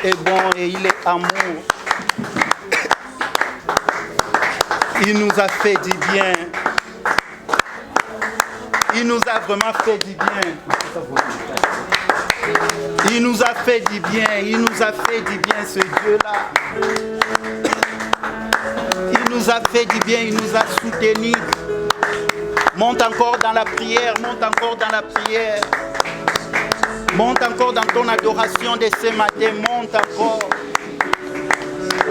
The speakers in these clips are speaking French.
est bon et il est amour. Il nous a fait du bien. Il nous a vraiment fait du bien. Il nous a fait du bien. Il nous a fait du bien, ce Dieu-là. Il nous a fait du bien. Il nous a soutenus. Monte encore dans la prière. Monte encore dans la prière. Monte encore dans ton adoration de ce matin. Monte encore.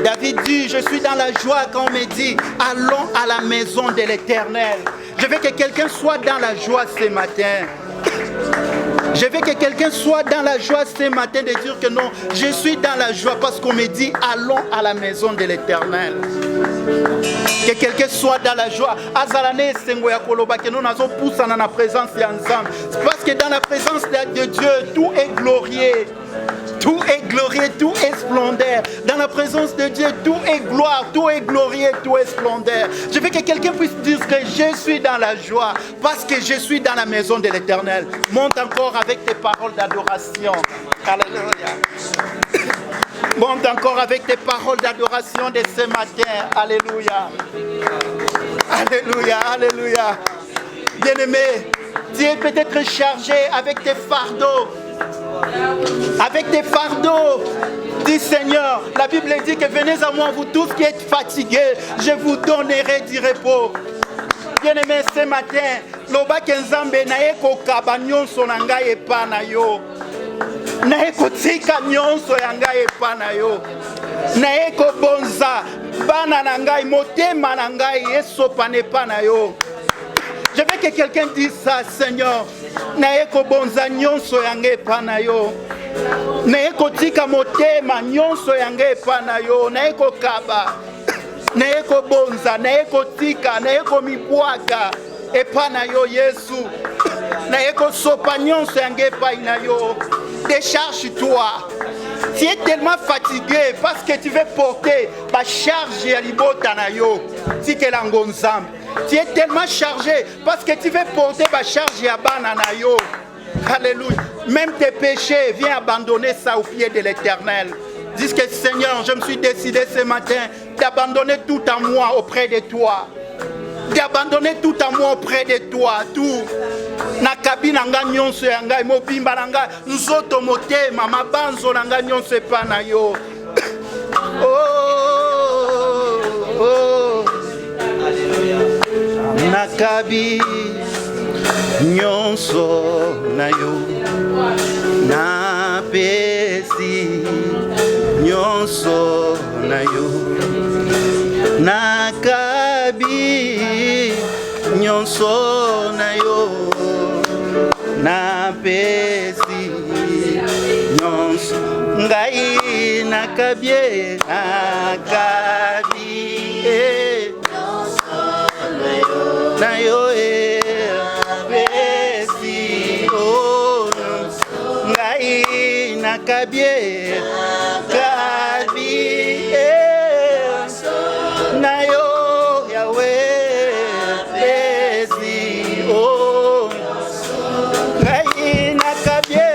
David dit, je suis dans la joie quand on me dit, allons à la maison de l'Éternel. Je veux que quelqu'un soit dans la joie ce matin. Je veux que quelqu'un soit dans la joie ce matin de dire que non, je suis dans la joie parce qu'on me dit, allons à la maison de l'Éternel. Que quelqu'un soit dans la joie. Azalane sengo ya koloba que nous n'avons poussé dans la présence ensemble. Parce que dans la présence de Dieu, tout est glorieux. Tout est glorieux, tout est splendeur. Dans la présence de Dieu, tout est gloire, tout est glorieux, tout est splendeur. Je veux que quelqu'un puisse dire que je suis dans la joie parce que je suis dans la maison de l'Éternel. Monte encore avec tes paroles d'adoration. Alléluia. Monte encore avec tes paroles d'adoration de ce matin. Alléluia. Alléluia, alléluia. Bien-aimé, tu es peut-être chargé avec tes fardeaux. Avec tes fardeaux, dit Seigneur. La Bible dit que venez à moi, vous tous qui êtes fatigués, je vous donnerai du repos. Bien-aimé, ce matin, loba kenzambe na eko kabanyon sonanga epa na yo. Na eko tika nyonso yanga epa na yo. Na eko bonza bana na ngai motema na ngai esopa nepa na yo. Je veux que quelqu'un dise ça, Seigneur. Na eko bonza nyonso yanga epa na yo. Na eko tika motema nyonso yanga epa na yo. Na eko kaba. Na eko bonza, na eko tika, na eko mibwaka epa na yo Yesu. Na eko sopa nyonso yanga epa na yo. Décharge-toi. Tu es tellement fatigué parce que tu veux porter ma charge à l'ibota na yo. Si que l'angonzam. Tu es tellement chargé parce que tu veux porter ma charge à banana yo. Alléluia. Même tes péchés, viens abandonner ça au pied de l'Éternel. Dis que Seigneur, je me suis décidé ce matin d'abandonner tout à moi auprès de toi. D'abandonner tout à moi auprès de toi. Tout. Nakabi nanga nyonso yanga mobimba nanga nzoto motema mabanzo nanga nyonso epa na yo. Oh, oh. Nakabi nyonso na yo. Na pesi nyonso na yo. Nakabi nyonso na yo. Na pesi nyonso ngai nakabie nakabi nyonso na yo pesi oh ngai nakabie nakabi na yo Yahweh pesi oh ngai nakabie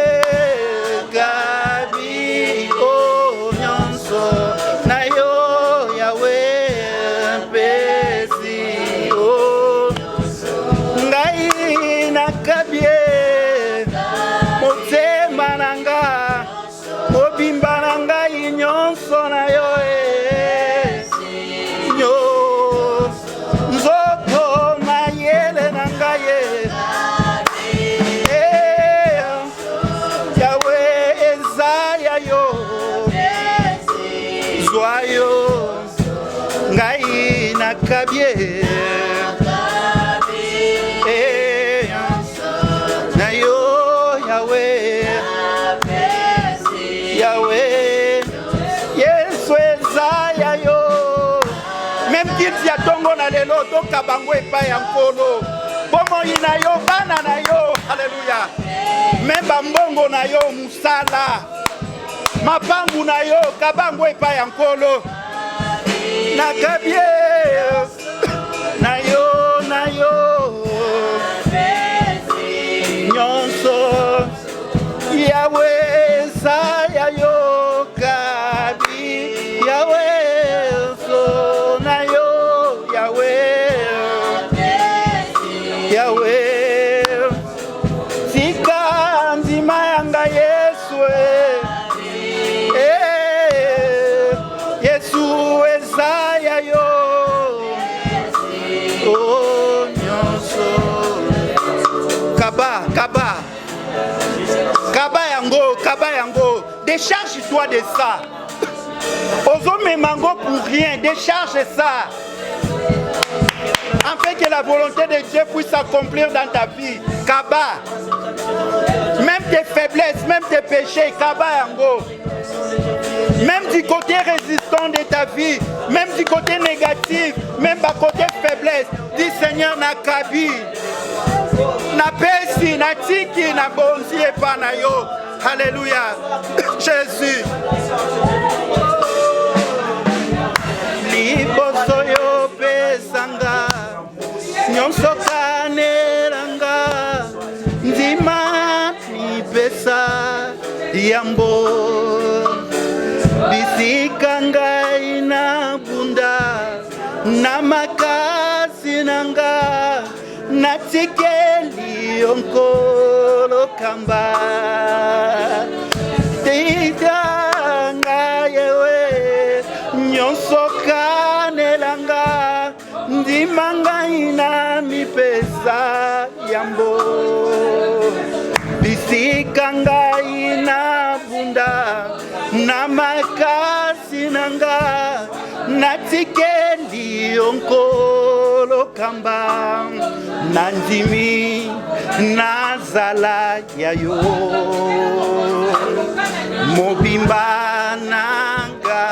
gabi oh nyonso na yo Yahweh pesi oh ngai nakabie motema nanga mobimba na ngai nyonso na yo nzoto mayele na ngai Joyeux, ngai nakabie, na yo Yahweh, Yahweh, Yesu ezaya yo. Même kiti ya tongo na lelo toka bango epai ya nkolo. Bomoi na yo bana na yo, haleluya. Même bambongo na yo musala. Mapangu na yo kabango epa ya nkolo nakabie na yo nyonso Yahweh saya yo ka Oh, nyonso. Kaba, kaba. Kaba yango. Décharge-toi de ça. Ozome mango pour rien. Décharge ça. Afin que la volonté de Dieu puisse s'accomplir dans ta vie. Kaba. Même tes faiblesses, même tes péchés. Kaba yango. Même du côté résistant de ta vie, même du côté négatif, même du côté faiblesse, dis Seigneur na kabi, na pesi, na tiki, na bonzi et panayo. Alléluia. Jésus. Liboso yo pesanga, nyonso kaneranga, ndima mi pesa yambo. Bisika ngai na bunda na makasi nanga natikeli onkolo kamba tita ngai yewe nyonso kanelanga ndima ngai na mipesa yambo bisika ngai na bunda na makasi nanga natikeli onkolo kamba nandimi nazala yayo mobimba nanga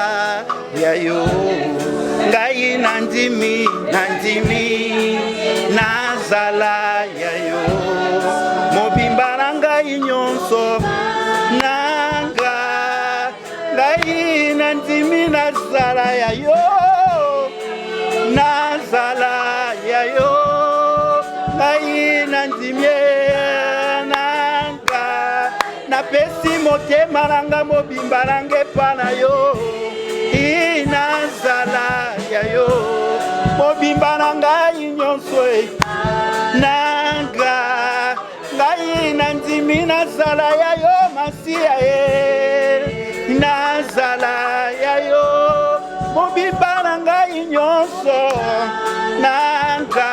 yayo ngai nandimi nazala yayo mobimba nanga nyonso nandimi nazala yayo ngai nandimi nanga napesi motema nanga mobimba nanga epa na yo nazala yayo mobimba nanga nyonso nanga ngai nandimi nazala yayo masiya nazala yayo mobimba na ngai nyonso nanga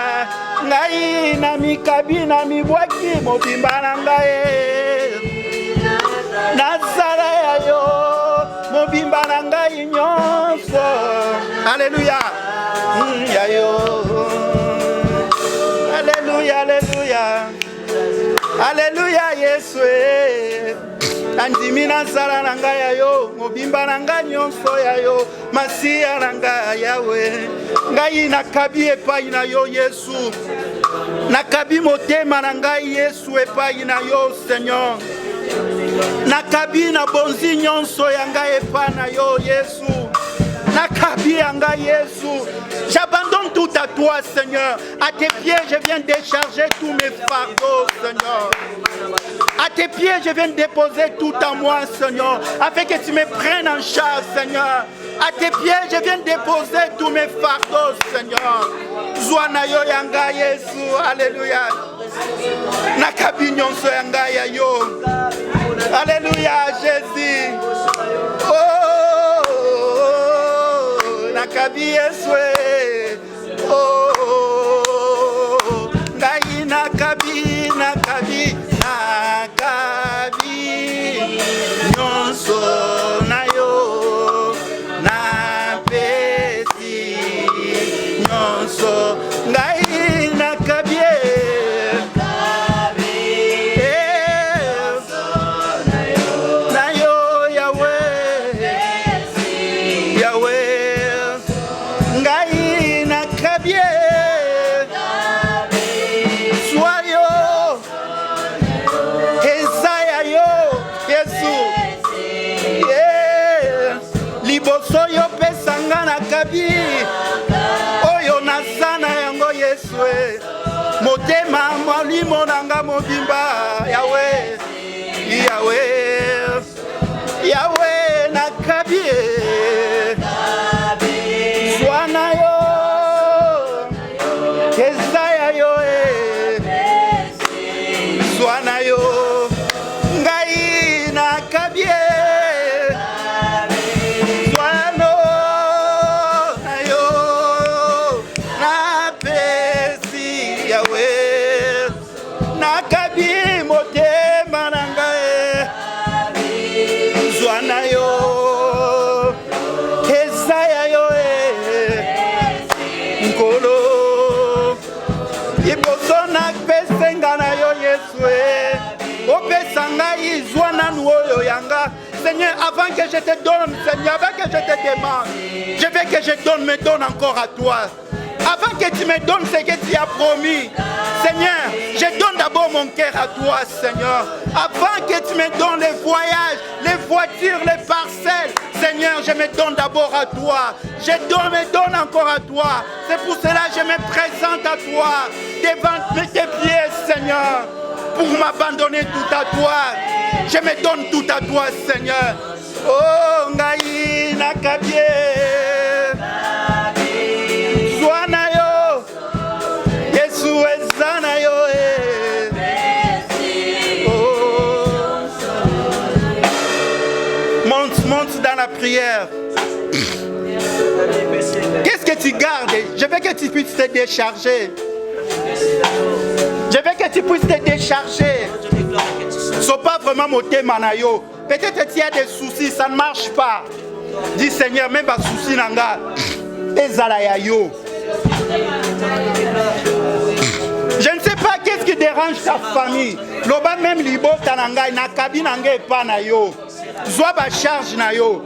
ngai na mikabi na mibwaki mobimba na ngai nazala yayo mobimba na ngai nyonso. Alléluia. Yayo. Alléluia, alléluia. Alléluia Yesu. Andimi nazala na ngai yayo mobimba na ngai nyonso yayo masiya na ngai yawe ngai nakabi epai na yo Yesu nakabi motema na ngai Yesu epai na yo Seigneur nakabi na bonzi nyonso ya ngai epai na yo Yesu nakabi ya ngai Yesu. J'abandonne tout à toi, Seigneur. À tes pieds, je viens décharger tous mes fardeaux, Seigneur. À tes pieds, je viens déposer tout en moi, Seigneur, afin que tu me prennes en charge, Seigneur. À tes pieds, je viens déposer tous mes fardeaux, Seigneur. Zwana yo yanga Yesu, Alléluia. Nakabi nyonso yanga yayo. Alléluia, Jésus. Oh, nakabi Yesu. Oh, ngai nakabi nyonso na yo na pesi nyonso ngai nakabi na yo Yahweh ngai nakabi Soyo pesanga na kabi oyo nazana yango Yesu motema molimo nanga mobimba Yahweh na kabi Swana yo Kesaya yo Swana yo ngai na kabi Swana yo na pe Seigneur, avant que je te donne, Seigneur, avant que je te demande, je veux que je me donne encore à toi. Avant que tu me donnes ce que tu as promis, Seigneur, je donne d'abord mon cœur à toi, Seigneur. Avant que tu me donnes les voyages, les voitures, les parcelles, Seigneur, je me donne d'abord à toi. Je me donne encore à toi. C'est pour cela que je me présente à toi, devant tes pieds, Seigneur, pour m'abandonner tout à toi. Je me donne tout à toi, Seigneur. Oh, ngai nakabie. Zwana yo. Yesu ezana yo. Oh. Monte dans la prière. Qu'est-ce que tu gardes? Je veux que tu puisses te décharger. Je veux que tu puisses te décharger. Sois pas vraiment moté manayo. Peut-être qu'il y a des soucis, ça ne marche pas. Dis Seigneur, même pas souci nanga. Ezala yo. Je ne sais pas qu'est-ce qui dérange ta famille. Loba même libo tananga na kabine nanga epa na yo. Zwa ba charge na yo.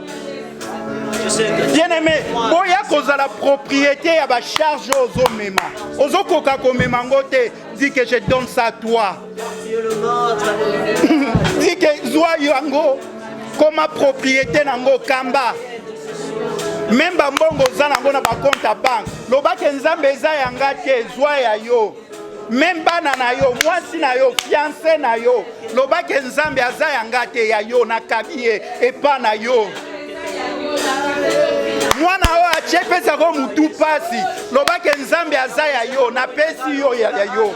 Bien-aimé, boya koza la propriété ya ba charge ozo mema. Ozo koka ko mema ngote, dis que je donne ça à toi. Dis que zwa yango comme propriété nango kamba. Même ba mbongo za nango na ba compte à banque. Loba ke nzambe eza yanga te zwa ya yo. Même bana na yo, mwasi na yo, fiancé na yo. Loba ke nzambe aza yanga te ya yo na kabiye epa na yo. Mwana o achepesa ko mutu pasi lobake nzambe aza ya yo na pesi yo ya yo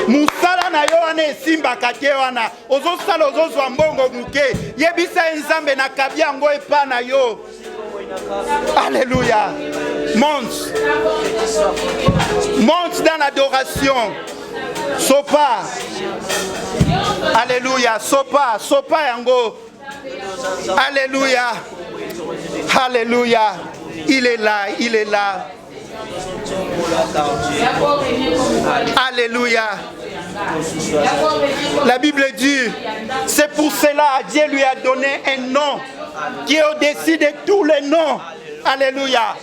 musala na yo ane simba kake wana ozosala ozozwa mbongo muke yebisa nzambe na kabi yango epa na yo. Alléluia. Monte dans l'adoration. Sopa. Alléluia. Sopa yango. Alléluia. Alléluia. Il est là. Alléluia. La Bible dit, c'est pour cela Dieu lui a donné un nom qui est au-dessus de tous les noms. Alléluia.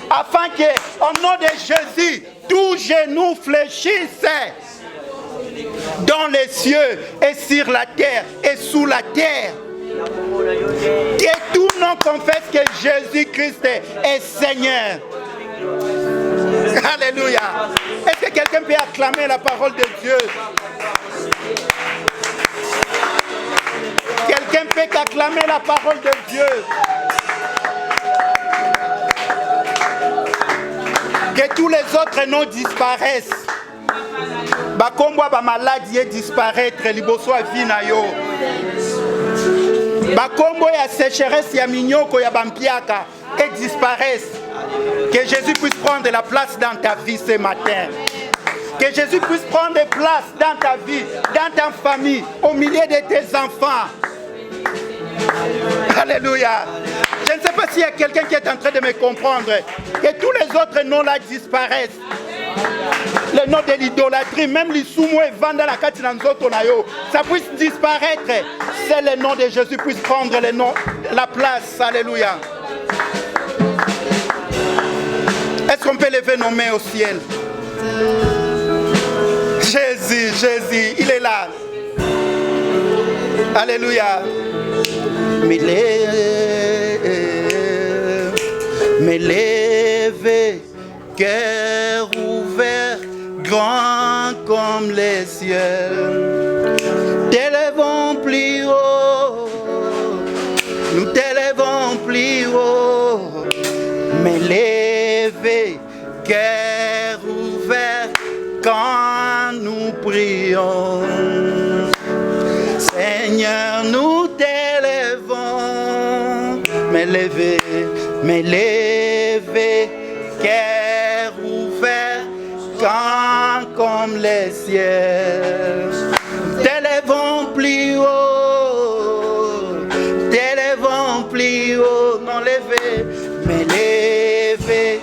Afin que, au nom de Jésus, tout genou fléchisse dans les cieux et sur la terre et sous la terre. Que tout nom confesse que Jésus-Christ est Seigneur. Alléluia. Est-ce que quelqu'un peut acclamer la parole de Dieu? Quelqu'un peut acclamer la parole de Dieu? Que tous les autres noms disparaissent. Bakombo ba maladie disparaître liboso avina yo. Bakombo ya sécheresse ya minyoko ya bampiaka et disparaissent. Que Jésus puisse prendre la place dans ta vie ce matin. Que Jésus puisse prendre place dans ta vie, dans ta famille, au milieu de tes enfants. Alléluia. Je ne sais pas s'il y a quelqu'un qui est en train de me comprendre. Que tous les autres noms-là disparaissent. Le nom de l'idolâtrie, même les soumou et vanda la katinanzoto na yo, ça puisse disparaître. C'est le nom de Jésus puisse prendre le nom, la place. Alléluia. Est-ce qu'on peut lever nos mains au ciel? Jésus, il est là. Alléluia. Mais lève, cœur ouvert, grand comme les cieux. T'élèvons plus haut, nous t'élèvons plus haut. Mais lève, cœur ouvert, quand nous prions. Seigneur, nous t'élèvons. Mais lève, cœur ouvert, quand comme les cieux. T'élèvons plus haut, non levé, mais lève,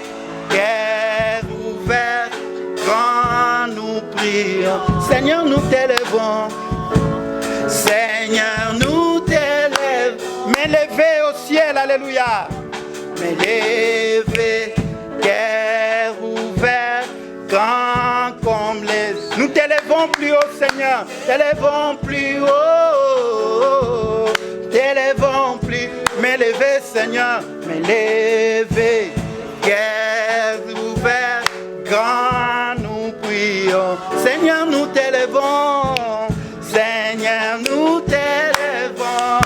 cœur ouvert, quand nous prions. Seigneur, nous t'élèvons. Seigneur, nous t'élèvons. M'élever au ciel, alléluia. M'élever, cœur ouvert, grand comme les... Nous t'élèvons plus haut, Seigneur. T'élèvons plus haut. T'élèvons plus. M'élever, Seigneur. M'élever, cœur ouvert, grand nous prions. Seigneur, nous t'élèvons. Seigneur, nous t'élèvons.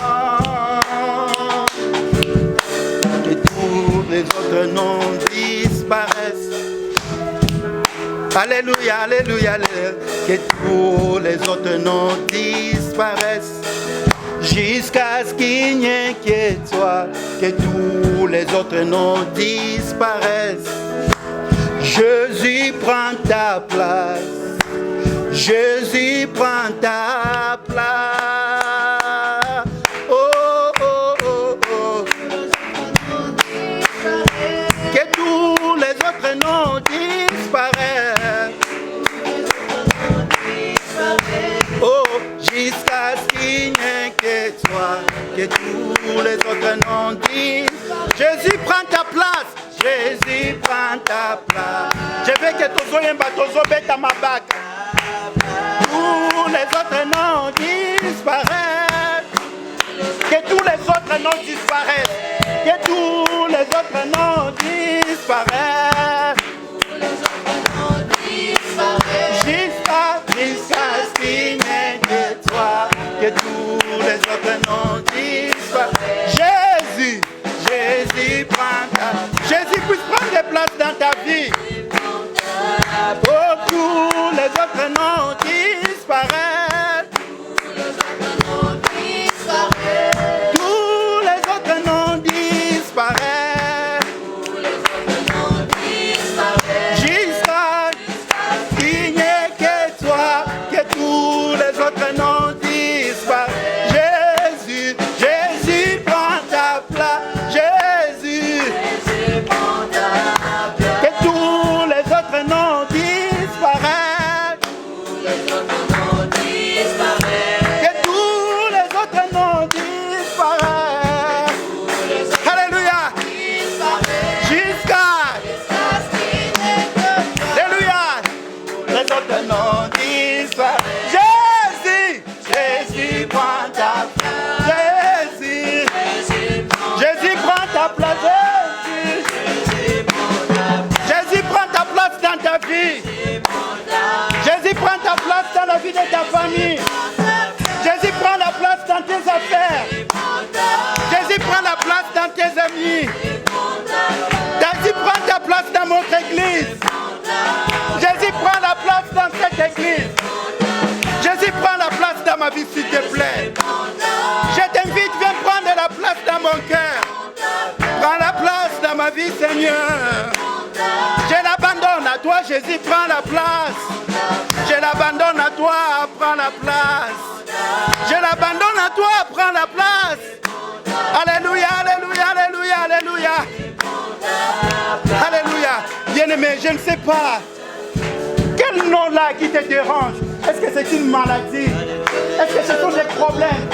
Et tous les autres noms disparaissent. Alléluia, alléluia, alléluia. Que tous les autres noms disparaissent. Jusqu'à ce qu'il n'y ait que toi. Que tous les autres noms disparaissent. Jésus, prends ta place. Jésus, prends ta place. Oh, oh, oh, oh. Que tous les autres noms disparaissent. Oh, jusqu'à ce qu'il n'y ait que toi. Que tous les autres noms disparaissent. Jésus, prends ta place. Jésus, prends ta place. Je veux que tous les bateaux bêtent à ma bague. Tous les autres noms disparaissent. Que tous les autres noms disparaissent. Que tous les autres noms disparaissent. Jusqu'à ce qu'il n'y ait que toi. Que tous les autres noms disparaissent. Jésus, Jésus, prends ta... Jésus puisse prendre des places dans ta vie. Oh, tous les autres noms disparaissent. Tous les autres noms disparaissent. Jusqu'à ce qu'il n'y ait que toi. Que tous les autres noms disparaissent. Jésus, Jésus, prends ta place. Jésus, que tous les autres noms disparaissent. Que tous les autres noms disparaissent. Alléluia. Jusqu'à. Alléluia. Les autres noms disparaissent. Jésus, Jésus, prends ta place. Jésus, Jésus, prends ta place. Jésus, prends ta place dans ta vie. Jésus, prends ta place dans la vie de ta famille. Jésus, prends la place dans tes affaires. Jésus, prends la place dans tes amis. Jésus, prends ta place dans notre église. Jésus, prends la place dans cette église. Jésus, prends la place dans ma vie, s'il te plaît. Je t'invite, viens prendre la place dans mon cœur. Prends la place dans ma vie, Seigneur. Je l'abandonne à toi, Jésus, prends la place. Je l'abandonne à toi, prends la place. Je l'abandonne à toi, prends la place. Alléluia, alléluia, alléluia, alléluia. Alléluia. Bien-aimé, je ne sais pas. Quel nom là qui te dérange? Est-ce que c'est une maladie? Est-ce que ce sont des problèmes?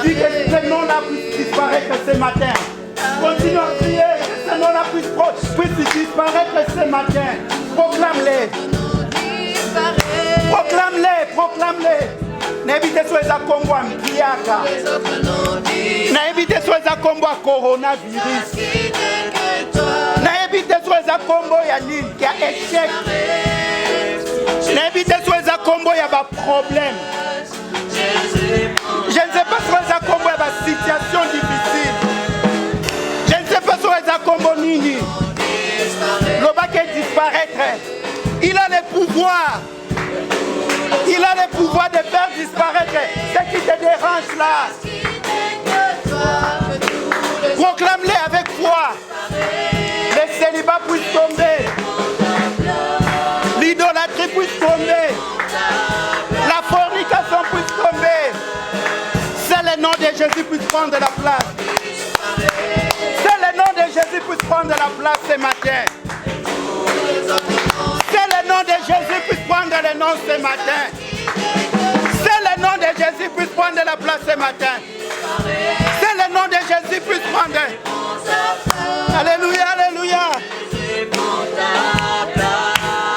Dis que ce nom là puisse disparaître ce matin. Continue à prier, que ce nom là puisse disparaître ce matin. Proclame-les. Proclame-les, proclame-les. N'invitez sur les accombos à Mbiaka. N'invitez sur les accombos à coronavirus. N'invitez sur les accombos à l'île qui a échec. N'invitez sur les accombos à des problèmes. Je ne sais pas sur les accombos à des situations difficiles. Je ne sais pas sur les accombos nini. Le baquet disparaîtrait. Il a le pouvoir. Il a le pouvoir de faire disparaître ce qui te dérange là. Proclame-les avec foi. Le célibat puisse tomber. L'idolâtrie puisse tomber. La fornication puisse tomber. C'est le nom de Jésus puisse prendre la place. C'est le nom de Jésus puisse prendre la place ce matin. C'est le nom de Jésus puisse prendre le nom ce matin. Jésus puisse prendre la place ce matin. C'est le nom de Jésus puisse prendre. Alléluia, alléluia.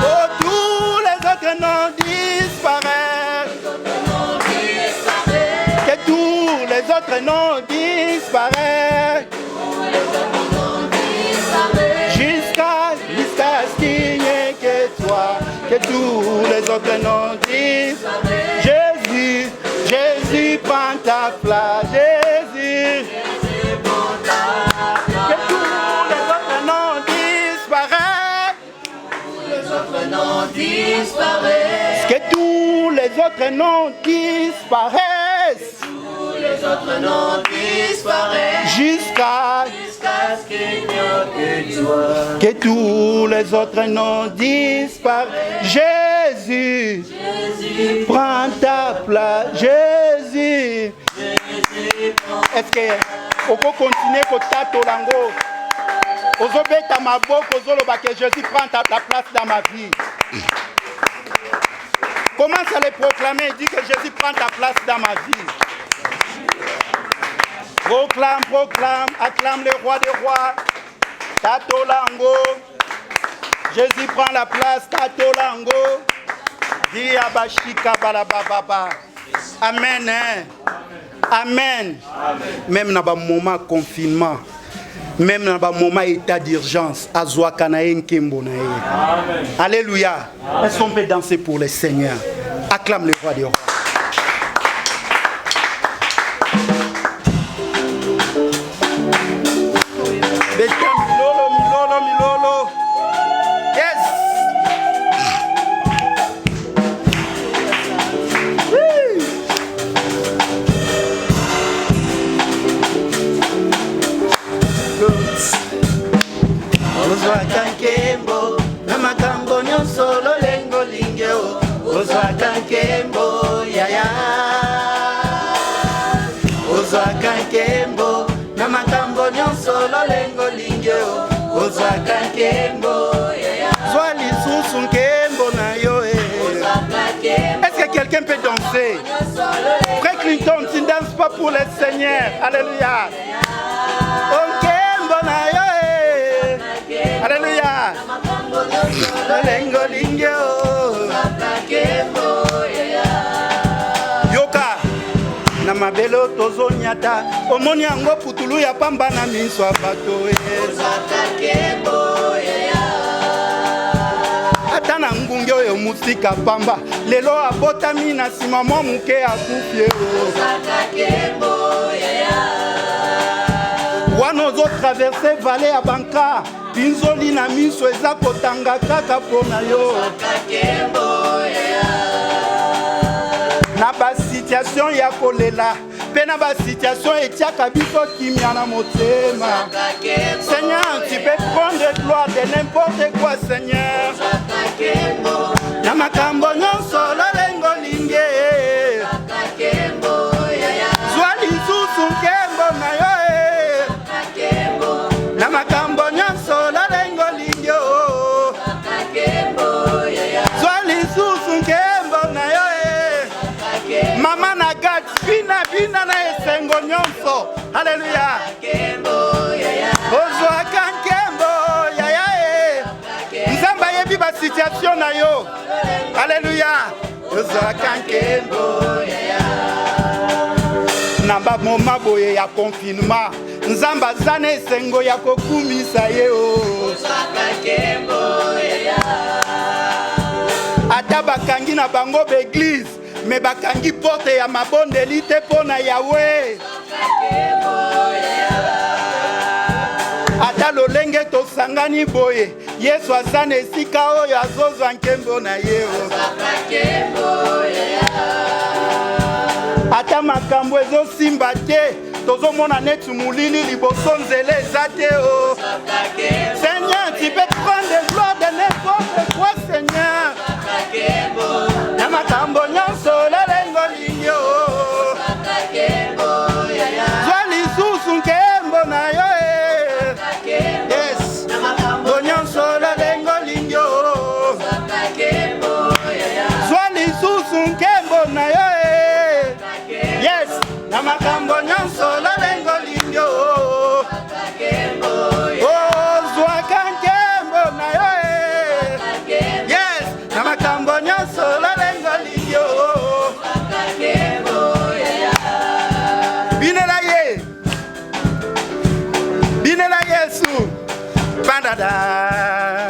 Oh, tous les autres noms disparaissent. Que tous les autres noms disparaissent. Jusqu'à ce qu'il n'y ait que toi. Que tous les autres noms disparaissent. Jésus, Jésus prend ta place. Jésus. Que tous les autres noms disparaissent. Que tous les autres noms disparaissent. Tous les autres noms disparaissent. Jusqu'à ce qu'il n'y ait que toi. Que tous les autres noms disparaissent. Jésus, Jésus prends ta place. Jésus. Est-ce que on peut continuer pour Tatolango? Ozobeta maboko ozoloba que Jésus prend la place dans ma vie. Commence à les proclamer et dis que Jésus prend ta place dans ma vie. Proclame, proclame, acclame le roi des rois. Tatolango. Jésus prend la place, Tatolango. Dis abashika balababa. Amen. Hein? Amen. Même dans un moment de confinement, même dans un moment d'état d'urgence, alléluia. Est-ce qu'on peut danser pour le Seigneur? Acclame le roi des rois. Milolo, milolo, milolo. Yes. Ozwaka nkembo na makambo nyonso lolengo lingeo. Ozwaka nkembo yaya. Ozwaka nkembo na makambo nyonso lolengo lingeo. Ozwaka nkembo yaya. Zwa lisusu nkembo na yo. Est-ce que quelqu'un peut danser? Frère Clinton, tu ne danses pas pour le Seigneur. Alléluia. Nkembo na yo. Alléluia. Yoka na mabelo tozonyata omoni yango putulu ya pamba na miso abato ata na ngunge oyo musika pamba lelo abotami na sima mwa muke akufie wana ozotraverse vale ya banka binzoli na miso eza kotanga kaka mpona yo na basituation ya kolela mpe na basituation etiaka biso kimia na motema. Seigneur, tu peux prendre gloire de n'importe quoi, Seigneur. Na makambo nyonso lolengo linge zwa lisusu nkembo na yo na makambo nyonso lolengo linge zwa lisusu nkembo na yo mama na gat bina na esengo nyonso. Alléluia. Ozwaka nkembo yaya nzambe ayebi basituation na yo. Alléluia. Ozwaka nkembo yaya na bamoma boye ya confinement nzambe aza na esengo ya kokumisa ye ozwaka nkembo yaya ata bakangi na bango beglise me bakangi porte ya mabondeli te mpona yawe ata lolenge tosangani boye yesu aza na esika oyo azozwa nkembo na ye ata makambo ezosimba te tozomona neti mulili liboso nzela eza te Seigneur, tu peux prendre gloire de n'importe quoi, Seigneur. Na makambo nyonso lolengo linyo zwa lisusu nkembo na yo yes na makambo nyonso lolengo linyo zwa lisusu nkembo na yo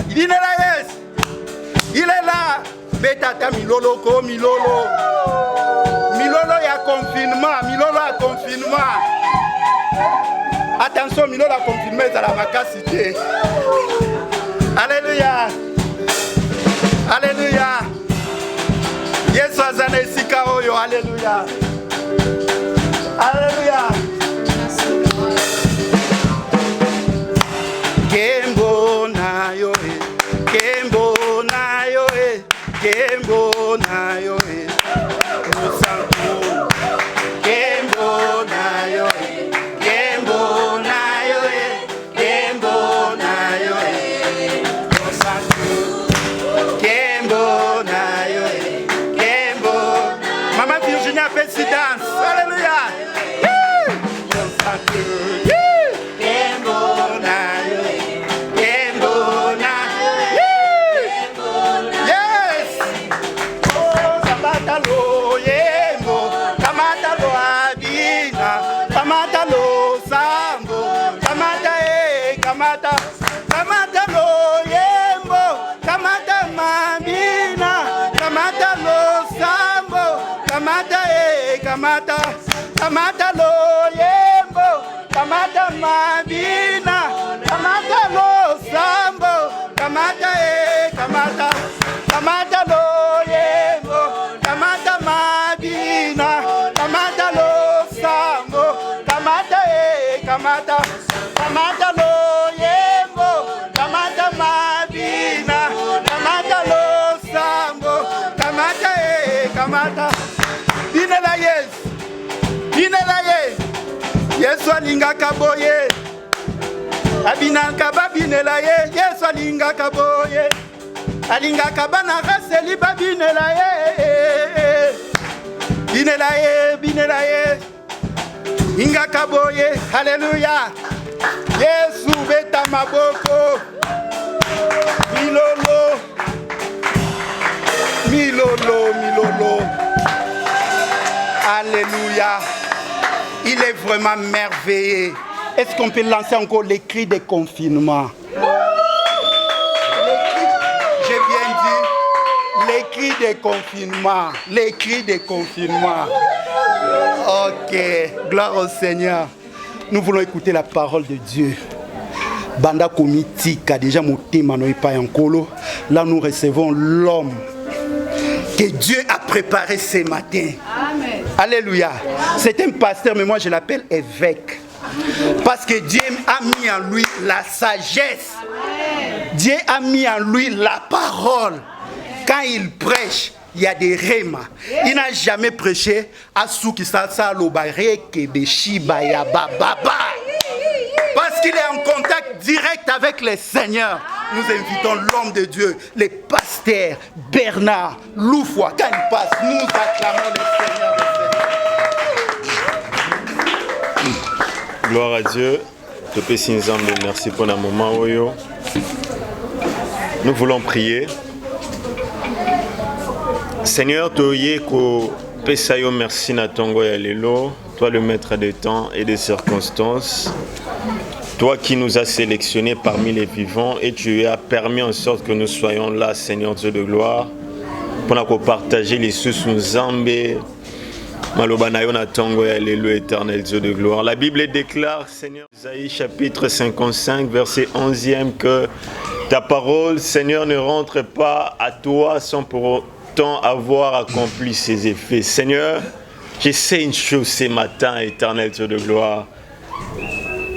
Il est là, yes. Il est là. Betata Milolo ko Milolo. Milolo ya confinement. Milolo a confinement. Attention, Milolo a confinement dans la macacité. Alléluia. Alléluia. Yesu azana esika oyo. Alléluia. Alléluia. Kembo na yo e. Kembo na yo e. Kembo na yo e. Musanku. Kembo na yo e. Kembo na yo e. Kembo na yo e. Musanku. Kembo na yo e. Kembo. Maman Virginia fait si danse. Alléluia. Musanku. Kembo na yo e. Kembo na yo e. Yes. Oh, Kamatalo yembo. Kamatalo abina. Kamatalo sambo. Kamata e. Kamata. Kamatalo yembo. Kamata mabina. Kamatalo sambo. Kamata e. Kamata. Kamatalo yembo. Kamata mabina. Kamata lo sambo. Kamata e. Kamata. Kamata lo yembo. Kamata mabina. Kamata lo sambo. Kamata e. Kamata. Kamata lo yembo. Kamata mabina. Kamata lo sambo. Kamata e. Kamata. Bine la yes. Bine la yes. Yesu alingaka boye. Abinanka babinela ye. Yesu alingaka boye. Alingaka bana raseli babinela ye. Binela ye, binela ye. Ingaka boye. Alléluia. Yesu beta maboko. Milolo. Milolo, milolo. Alléluia. Il est vraiment merveilleux. Est-ce qu'on peut lancer encore les cris de confinement? J'ai bien dit, les cris de confinement. Les cris de confinement. Ok, gloire au Seigneur. Nous voulons écouter la parole de Dieu. Banda Komitika, déjà motema no ipa yankolo. Là nous recevons l'homme que Dieu a préparé ce matin. Amen. Alléluia. C'est un pasteur, mais moi je l'appelle évêque. Parce que Dieu a mis en lui la sagesse. Amen. Dieu a mis en lui la parole. Quand il prêche, il y a des rémas. Il n'a jamais prêché à ceux qui savent ça, parce qu'il est en contact direct avec le Seigneur. Nous invitons l'homme de Dieu, le pasteur Bernard Loufoua. Quand il passe, nous acclamons le Seigneur. Gloire à Dieu. Merci pour le moment. Nous voulons prier. Seigneur, merci Natongo Yalelo, toi le maître des temps et des circonstances, toi qui nous as sélectionnés parmi les vivants et tu as permis en sorte que nous soyons là, Seigneur Dieu de gloire, pour nous partager les sous Zambé, Malobanayo Natongo Yalelo, éternel Dieu de gloire. La Bible déclare, Seigneur, Isaïe chapitre 55, verset 11e, que ta parole, Seigneur, ne rentre pas à toi sans pour avoir accompli ses effets. Seigneur, je sais une chose ce matin, éternel Dieu de gloire.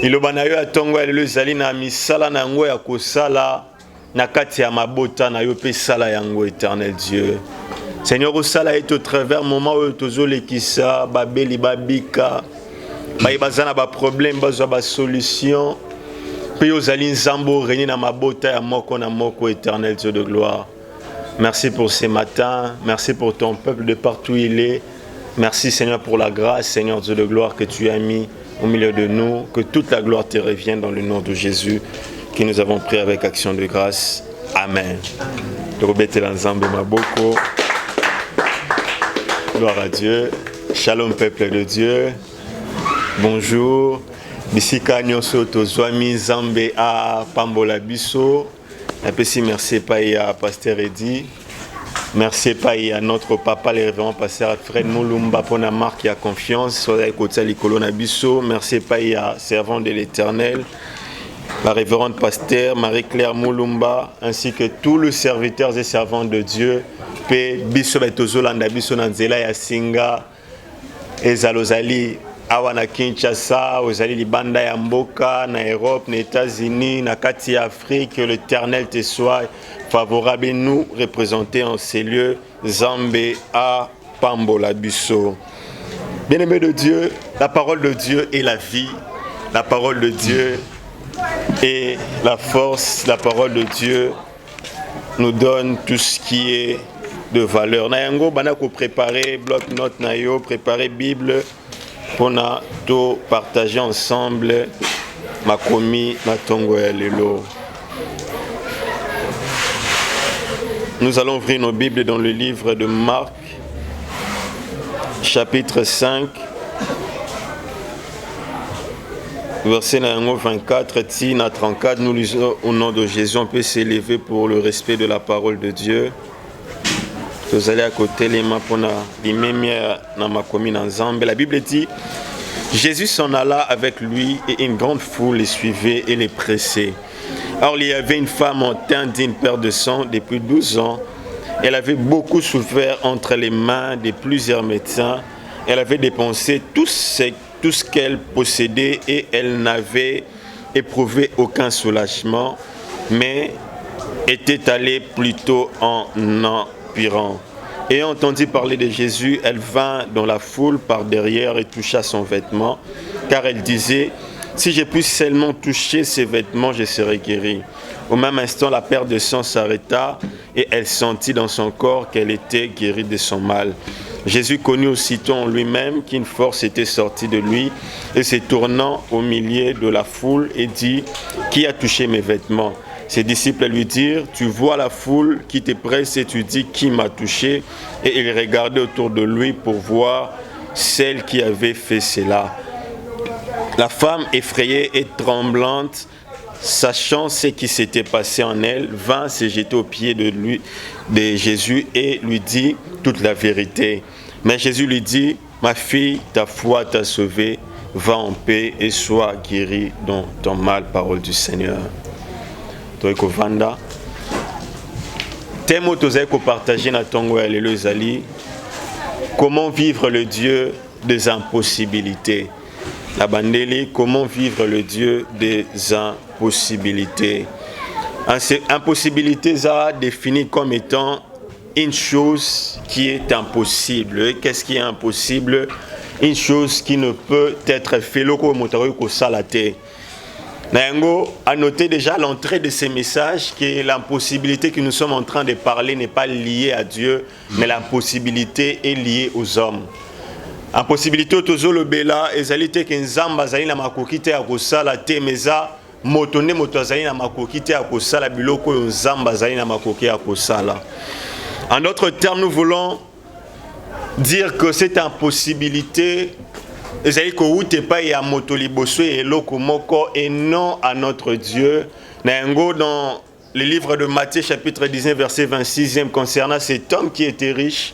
Ilobanayo atongo le zali na misala na ngo ya kosala na kati ya mabota na yo pe sala yango, éternel Dieu. Seigneur, osala est au travers moment où tozolekisa babeli babika bazana ba problème bazwa ba solution pe ozali nzambo reni na mabota ya moko na moko, éternel Dieu de gloire. Merci pour ce matin, merci pour ton peuple de partout où il est. Merci Seigneur pour la grâce, Seigneur Dieu de gloire, que tu as mis au milieu de nous. Que toute la gloire te revienne dans le nom de Jésus, que nous avons pris avec action de grâce. Amen. Gloire à Dieu. Shalom peuple de Dieu. Bonjour. bisika nyonso tozwami nzambe apambola biso. Napesi merci pai à pasteur Eddy. Merci pai à notre papa le révérend pasteur Fred Moulumba pour la marque et confiance sur la côté likolo na biso. Merci pai à servant de l'Éternel, la révérende pasteur Marie-Claire Moulumba, ainsi que tous les serviteurs et servants de Dieu. Pe biso betozolanda biso na nzela ya singa ezalozali awa na Kinshasa, ozali libanda ya mboka na Europe, na États-Unis, na kati ya Afrique, que l'Éternel te soit favorable et nous représenter en ces lieux. Zambé a pambola biso. Bien-aimé de Dieu, la parole de Dieu est la vie. La parole de Dieu est la force. La parole de Dieu nous donne tout ce qui est de valeur. Na yango banako préparer bloc-notes na yo, préparer Bible pour na to partager ensemble makomi na tongo ya lelo. Nous allons ouvrir nos Bibles dans le livre de Marc, chapitre 5, verset 24 à 34. Nous lisons au nom de Jésus. On peut s'élever pour le respect de la parole de Dieu. Vous allez à côté les mains pour la Bible dit: Jésus s'en alla avec lui et une grande foule les suivait et les pressait. Or il y avait une femme atteinte d'une perte de sang depuis 12 ans. Elle avait beaucoup souffert entre les mains de plusieurs médecins. Elle avait dépensé tout ce qu'elle possédait et elle n'avait éprouvé aucun soulagement, mais était allée plutôt en empirant. Ayant entendu parler de Jésus, elle vint dans la foule par derrière et toucha son vêtement, car elle disait: si je puis seulement toucher ses vêtements, je serai guérie. Au même instant, la perte de sang s'arrêta et elle sentit dans son corps qu'elle était guérie de son mal. Jésus connut aussitôt en lui-même qu'une force était sortie de lui et se tournant au milieu de la foule et dit: qui a touché mes vêtements? Ses disciples lui dirent: tu vois la foule qui te presse et tu dis: qui m'a touché? Et il regardait autour de lui pour voir celle qui avait fait cela. La femme, effrayée et tremblante, sachant ce qui s'était passé en elle, vint se jeter aux pieds de Jésus et lui dit toute la vérité. Mais Jésus lui dit: ma fille, ta foi t'a sauvée, va en paix et sois guérie dans ton mal. Parole du Seigneur. Vanda. Thème tozali ko partager na tongo ya lelo ezali comment vivre le Dieu des impossibilités. La bandeli, comment vivre le Dieu des impossibilités. Impossibilité ça défini comme étant une chose qui est impossible. Et qu'est-ce qui est impossible? Une chose qui ne peut être faite. Loko motaro ko salate. Nayango a noté déjà l'entrée de ces messages que l'impossibilité que nous sommes en train de parler n'est pas liée à Dieu, mais l'impossibilité est liée aux hommes. Impossibilité tozolo bela ezalité que nzamba zali na makoki te akosala te meza motone moto zali na makoki te akosala biloko nzamba zali na makoki akosala. En d'autres termes, nous voulons dire que cette impossibilité ezali ko ute pa ya moto liboso eloko moko et non à notre Dieu. Nayango dans le livre de Matthieu chapitre 19 verset 26e concernant cet homme qui était riche.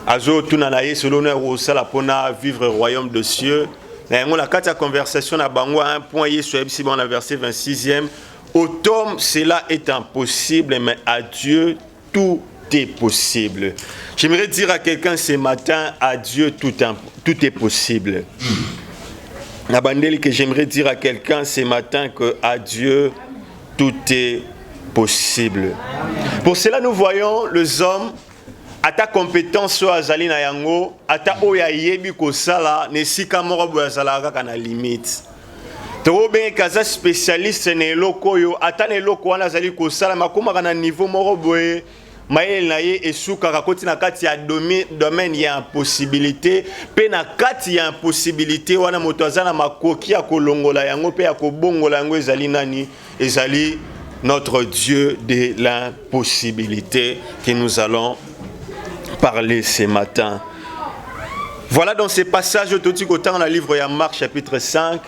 Azo tunanaye selon rosala pona vivre au royaume de cieux. Nayango la kata conversation na bango à un point yesu ebisi bon la verset 26e. Au homme cela est impossible, mais à Dieu tout est possible. J'aimerais dire à quelqu'un ce matin: à Dieu tout est possible. La bandeli que j'aimerais dire à quelqu'un ce matin que à Dieu tout est possible. Pour cela nous voyons les hommes à ta compétence sur azali na yango, à ta oya yebi ko sala ne sika moko boya sala kaka na limite. To ben kaza spécialiste ne loko yo atane loko wana azali ko sala makoma kana niveau moko boye. Maël naye esuka kakoti na kati ya domaine ya impossibilité pe na kati ya impossibilité wana moto azana makoki ya kolongola yango pe ya kobongola yango ezali nani? Ezali notre Dieu de l'impossibilité que nous allons parler ce matin. Voilà dans ces passages dans le livre de Marc chapitre 5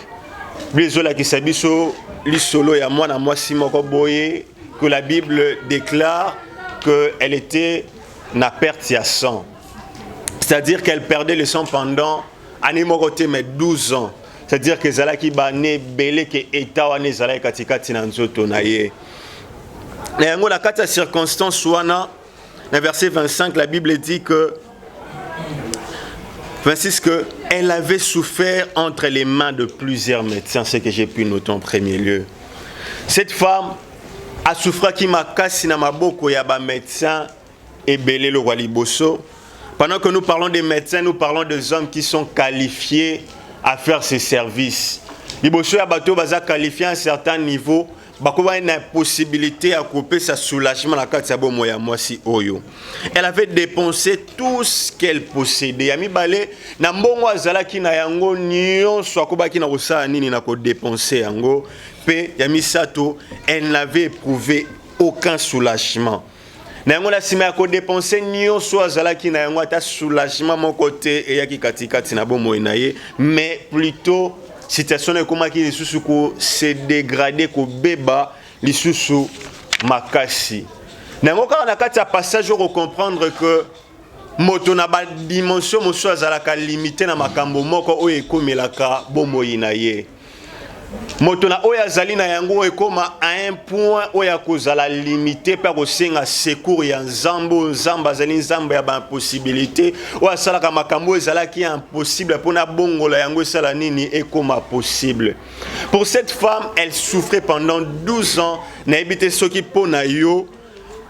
Bizola qui sabiso l'isolo ya moi na moi simoko boye que la Bible déclare qu'elle était na perte ya sang. C'est-à-dire qu'elle perdait le sang pendant animoroté mais 12 ans. C'est-à-dire que zala ki bané belé que état wane zala katikati na nzoto na ye. Na yango na kati ya circonstance wana na verset 25 la Bible dit que 26 que elle avait souffert entre les mains de plusieurs médecins, ce que j'ai pu noter en premier lieu. Cette femme a souffert qui m'a cassé na maboko ya ba médecin et belé le roi liboso. Pendant que nous parlons des médecins, nous parlons des hommes qui sont qualifiés à faire ces services. Liboso ya bato baza qualifié à un certain niveau, bakoba une possibilité à couper sa soulagement la carte sabo moya mwasi oyo. Elle avait dépensé tout ce qu'elle possédait. Yami balé na mbongo azala ki na yango nyonso akoba ki na kosala nini na ko dépenser yango pe yami sato elle n'avait éprouvé aucun soulagement. Na yango la sima ko dépenser nyonso azala ki na yango ata soulagement mon côté et yaki katikati na bomo inaye mais plutôt situation est comment qui lisusu ko se dégrader ko beba lisusu makasi. Nango ka na kati ya passage pour comprendre que moto na ba dimension moso azalaka limité na makambo moko oyo ekomelaka bomoyi na ye. Moto na oyo azali na yango ekoma à un point oyo akozala limité par kosenga secours ya nzambo nzamba azali nzamba ya ba impossibilité oyo asalaka makambo ezalaki impossible pona bongola yango esala nini ekoma possible. Pour cette femme, elle souffrait pendant 12 ans na ebité soki pona yo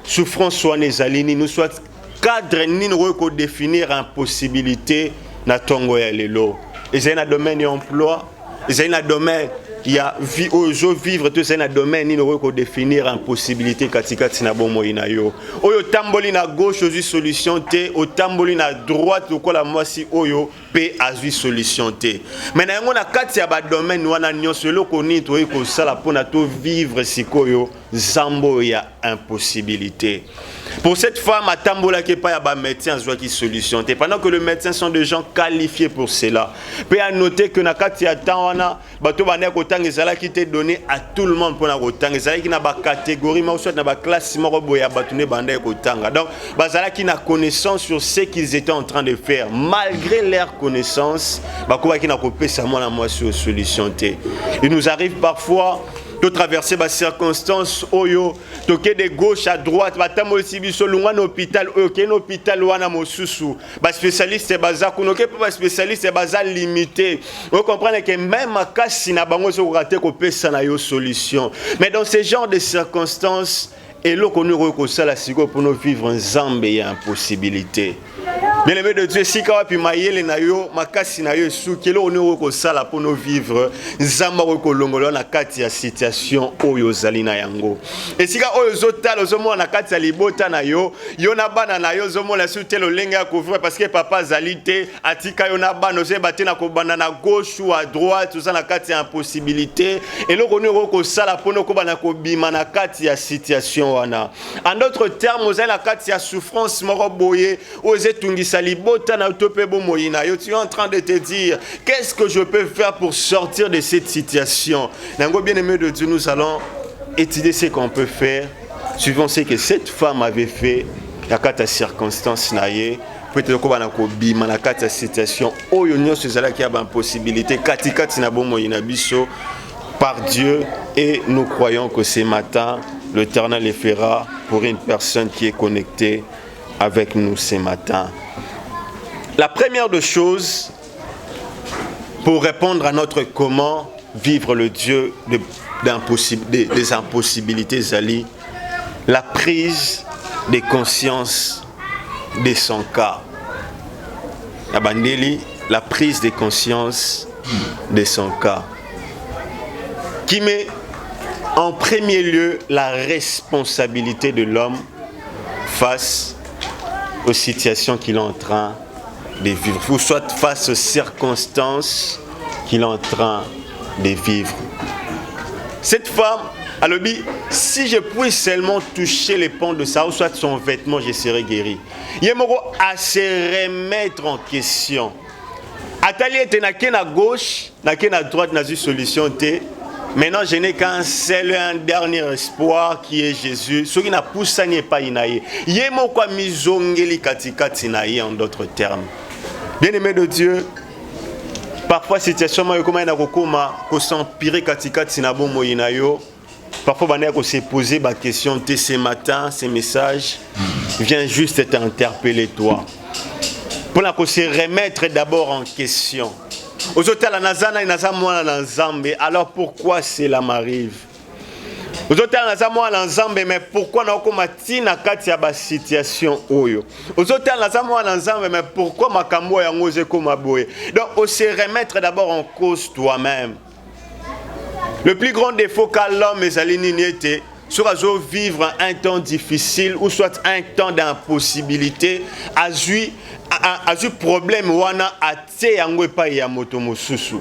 souffrance wana ezali nini nous soit cadre nini ko définir impossibilité na tongo ya lelo. Ezali na domaine ya emploi, ezali na domaine il y a vie ojo vivre tout ça na domaine ni ko définir impossibilité katikati na bomo ina yo oyo tamboli na gauche ozu solution te o tamboli na droite ko la mwasi oyo pe azui solution te mais na yango na kati ya ba domaine wana nyonso loko ni to ko sala pona to vivre sikoyo zambo ya impossibilité. Pour cette femme à tambola qui pas ya ba médecin zwa ki solution te pendant que les médecins sont des gens qualifiés pour cela. Peut à noter que na kati ya tawana bato bana ko tanga ezala qui était donné à tout le monde pour na ko tanga ezala qui na ba catégorie mais aussi na ba classe moko boya batune banda ko tanga. Donc bazala qui na connaissance sur ce qu'ils étaient en train de faire malgré leur connaissance bakoba qui na ko pesa mona moi sur solution te. Il nous arrive parfois de traverser les circonstances oyo toke de gauche à droite batamo sibiso lunga na hôpital oyo ke na hôpital wana mosusu ba spécialiste baza kunoke pas spécialiste baza limité. On comprend que même akasi na bango so rater ko pesa na yo solution. Mais dans ce genre de circonstances et là qu'on nous recolle la sigo pour nous vivre en zambe et impossibilité. Bien aimé de Dieu, si kawapi mayele na yo makasi na yo suki lo onu ko sala pour nous vivre nzamba ko longolo na kati ya situation oyo zali na yango. Et si ka oyo zotala zomo na kati ya libota na yo na bana na yo zomo la sutelo lenga couvrir parce que papa zalité atika yo na bana ze batena ko bana na gauche ou à droite tout ça na kati ya impossibilité et lo onu ko sala pour nous ko bana ko bima na kati ya situation wana. En d'autres termes, ozali na kati ya souffrance moko boye oze tungisa libota na tope bo moyina yo tu es en train de te dire qu'est-ce que je peux faire pour sortir de cette situation. Nango bien-aimé de Dieu, nous allons étudier ce qu'on peut faire suivant ce que cette femme avait fait la kata circonstance na ye peut-être ko bana ko bima na kata situation oyo nyonso ezala ki ba possibilité katikati na bo moyina biso par Dieu et nous croyons que ce matin l'Éternel le fera pour une personne qui est connectée avec nous ce matin. La première des choses, pour répondre à notre comment vivre le Dieu des impossibilités, Zali, la prise de conscience de son cas. La prise de conscience de son cas. Qui met en premier lieu la responsabilité de l'homme face aux situations qu'il est en train de vivre, ou soit face aux circonstances qu'il est en train de vivre. Cette femme, elle dit, si je puis seulement toucher les pans de ça, ou soit son vêtement, je serai guéri. Il y a à se remettre en question, Atali était na gauche, na droite, na une solution té. Maintenant, je n'ai qu'un seul, un dernier espoir qui est Jésus. Ce qui n'a poussé n'est pas inaïe. Yémo kwa mizongeli katika tinaïe en d'autres termes. Bien-aimé de Dieu, parfois situation ma yokoma na kokoma ko s'empirer katika tinabo moyinayo. Parfois on a se poser la question ce matin, ces messages vient juste t'interpeller toi. Pour se remettre d'abord en question. Alors pourquoi cela m'arrive? Mais pourquoi na situation oyo? Mais pourquoi ma kambo yango zekoma boye? Donc on se remettre d'abord en cause toi-même. Le plus grand défaut qu'a l'homme était soit vivre un temps difficile ou soit un temps d'impossibilité, a eu problème wana ate yango pa ya moto mosusu.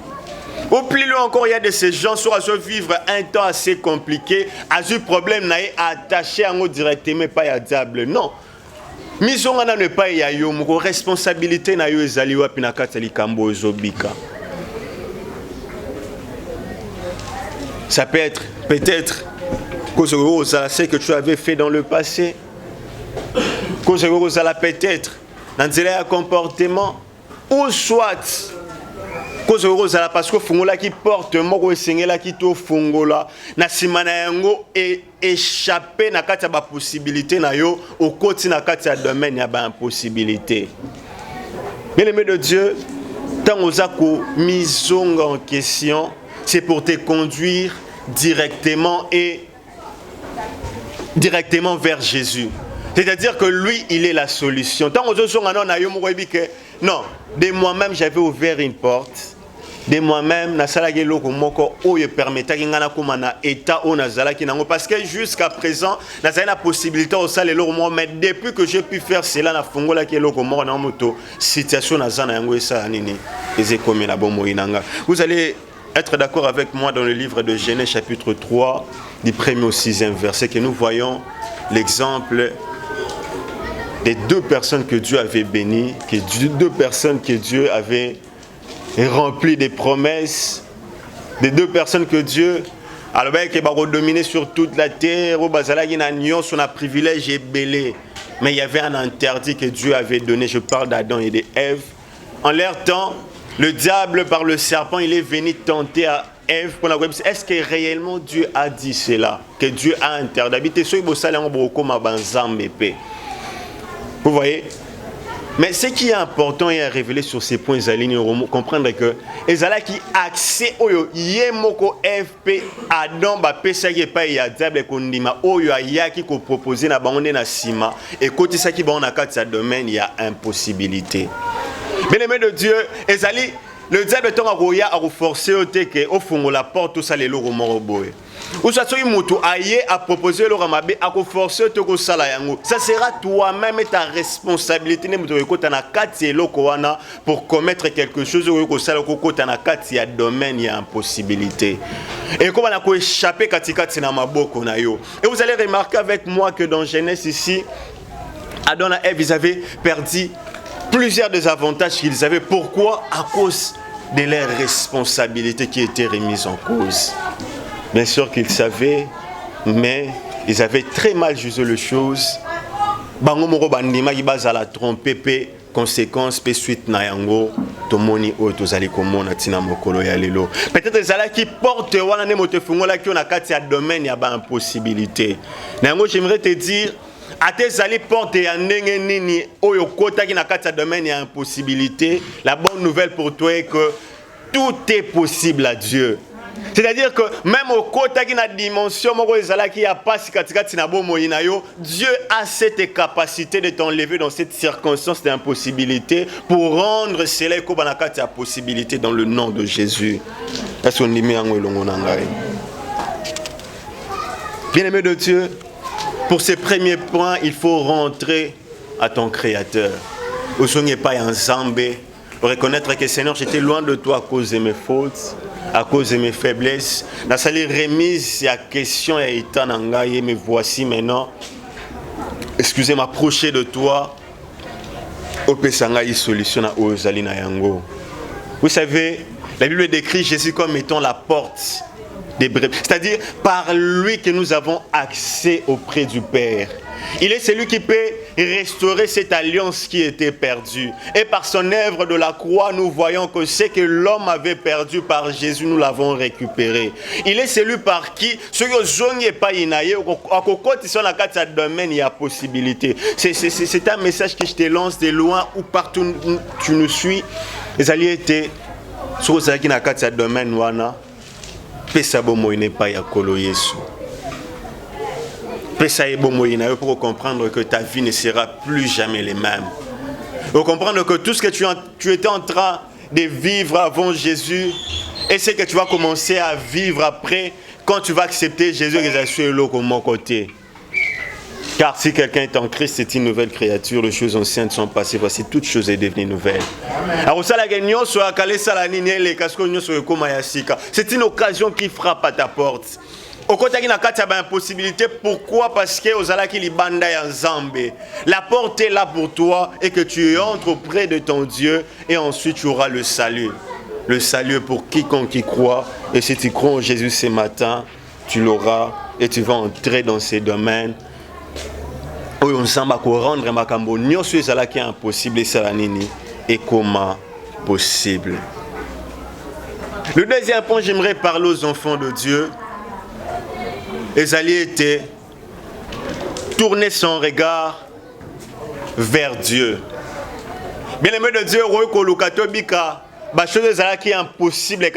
Ou plus loin encore, il y a de ces gens soit vivre un temps assez compliqué, a eu problème na attaché yango directement pas ya diable. Non. Misonga na ne pas ya yo moko responsabilité na yo ezali wapi na katali kambo ezobika. Ça peut être peut-être cause ce que tu avais fait dans le passé. Cause peut-être dans un comportement ou soit cause parce que fungola qui porte moko esengela qui to fungola na simana yango et échapper na kati ba possibilité na yo au côté na kati ya domaine ya ba impossibilité. Bien-aimé de Dieu, tant ozako misonga en question, c'est pour te conduire directement vers Jésus. C'est-à-dire que lui, il est la solution. Tant non, de moi-même, j'avais ouvert une porte. De moi-même, parce que jusqu'à présent, j'ai la possibilité de faire mais depuis que j'ai pu faire cela, vous allez être d'accord avec moi dans le livre de Genèse chapitre 3, du 1er au 6e verset, que nous voyons l'exemple des deux personnes que Dieu avait bénies, deux personnes que Dieu avait remplies des promesses, des deux personnes que Dieu a dominé sur toute la terre, son privilège et belé. Mais il y avait un interdit que Dieu avait donné, je parle d'Adam et d'Ève. En leur temps, le diable, par le serpent, il est venu tenter à Ève. Est-ce que réellement Dieu a dit cela? Que Dieu a interdit? Vous voyez? Mais ce qui est important et à révéler sur ces points alignés, comprendre que ezala qui accès oyo yemoko FP Adam ba pesa ye pa ya diable kondima oyo ayaki ko proposer na bango na sima et côté ça qui ba on a kati sa domaine il y a impossibilité. Bien-aimé de Dieu, ezali le diable est à forcer au teke au fond la porte tout ça les logo moroboy. Ou ça soit moto aye à proposer le ramabe à forcer te ko sala yango. Ça sera toi-même ta responsabilité ne moto ko tana kati eloko wana pour commettre quelque chose ko sala ko tana kati ya domaine ya impossibilité. Et comment on a ko échapper katikati na maboko na yo. Et vous allez remarquer avec moi que dans Genèse ici Adam et Ève ils avaient perdu plusieurs des avantages qu'ils avaient. Pourquoi? À cause de leurs responsabilités qui étaient remises en cause. Bien sûr qu'ils savaient, mais ils avaient très mal jugé les choses. Bango moko bandima ki bazala tromper conséquences pe suite na yango tomoni o tozali komona tina mokolo ya lelo. Peut-être ezala qui porte wana ne moto fungola ki ona kati ya domaine ya ba impossibilité. Na yango j'aimerais te dire atezali porte ya ndenge nini oyo kota ki na kati ya domaine ya impossibilité. La bonne nouvelle pour toi est que tout est possible à Dieu. C'est-à-dire que même au côté qui na dimension Dieu a cette capacité de t'enlever dans cette circonstance d'impossibilité pour rendre cela comme la possibilité dans le nom de Jésus. Bien-aimé de Dieu, pour ce premier point, il faut rentrer à ton Créateur. Au n'est pas un zambé. Reconnaître que Seigneur, j'étais loin de toi à cause de mes fautes, à cause de mes faiblesses. Dans sa remise à question et étant engagé, me voici maintenant. Excusez, m'approcher de toi. Au Pesanga, il solution à Ozalina Yango. Vous savez, la Bible décrit Jésus comme étant la porte des brebis. C'est-à-dire par lui que nous avons accès auprès du Père. Il est celui qui peut restaurer cette alliance qui était perdue. Et par son œuvre de la croix, nous voyons que ce que l'homme avait perdu par Jésus, nous l'avons récupéré. Il est celui par qui, ce que n'est pas inaïe, domaine, il y a possibilité. C'est un message que je te lance de loin ou partout tu nous suis. Les alliés étaient sur ce domaine, n'est pas yakolo Yesu. Pour comprendre que ta vie ne sera plus jamais les mêmes. Pour comprendre que tout ce que tu étais en train de vivre avant Jésus et ce que tu vas commencer à vivre après quand tu vas accepter Jésus qui est sur l'eau comme mon côté. Car si quelqu'un est en Christ, c'est une nouvelle créature. Les choses anciennes sont passées. Voici, toute chose est devenue nouvelle. C'est une occasion qui frappe à ta porte. Pourquoi? Parce que la porte est là pour toi et que tu entres auprès de ton Dieu et ensuite tu auras le salut. Le salut pour quiconque y croit. Et si tu crois en Jésus ce matin, tu l'auras et tu vas entrer dans ces domaines. On s'en va rendre makambo nyonso ezalaki impossible et comment possible. Le deuxième point, j'aimerais parler aux enfants de Dieu. Les alliés étaient tourner son regard vers Dieu. Bien-aimé de Dieu, les choses qui impossibles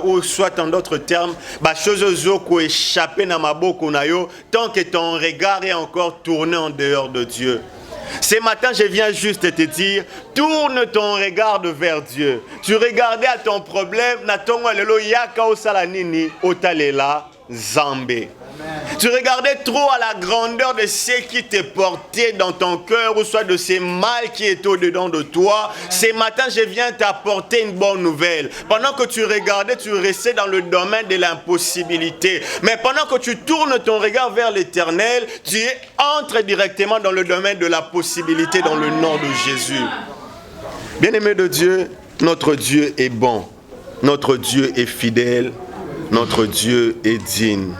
ou soit en d'autres termes, les choses qui échappent dans ma bouche tant que ton regard est encore tourné en dehors de Dieu. Ce matin, je viens juste te dire, tourne ton regard vers Dieu. Tu regardais à ton problème, Zambé. Tu regardais trop à la grandeur de ce qui te portait dans ton cœur ou soit de ce mal qui est au-dedans de toi. Ce matin, je viens t'apporter une bonne nouvelle. Pendant que tu regardais, tu restais dans le domaine de l'impossibilité. Mais pendant que tu tournes ton regard vers l'Éternel, tu entres directement dans le domaine de la possibilité dans le nom de Jésus. Bien-aimé de Dieu, notre Dieu est bon. Notre Dieu est fidèle. Notre Dieu est digne.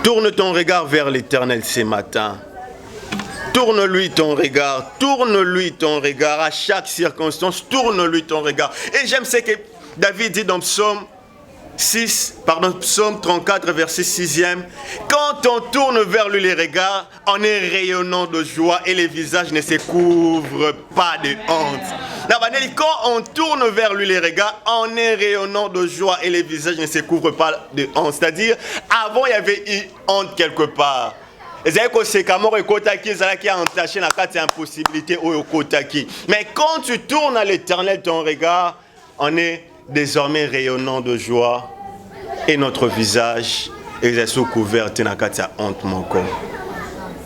Tourne ton regard vers l'Éternel ce matin. Tourne-lui ton regard. Tourne-lui ton regard. À chaque circonstance, tourne-lui ton regard. Et j'aime ce que David dit dans Psaume 34, verset 6e. Quand on tourne vers lui les regards, on est rayonnant de joie et les visages ne se couvrent pas de honte. Quand on tourne vers lui les regards, on est rayonnant de joie et les visages ne se couvrent pas de honte. C'est-à-dire, avant il y avait eu honte quelque part. Mais quand tu tournes à l'Éternel ton regard, on est désormais rayonnant de joie et notre visage est couvert de honte mon corps.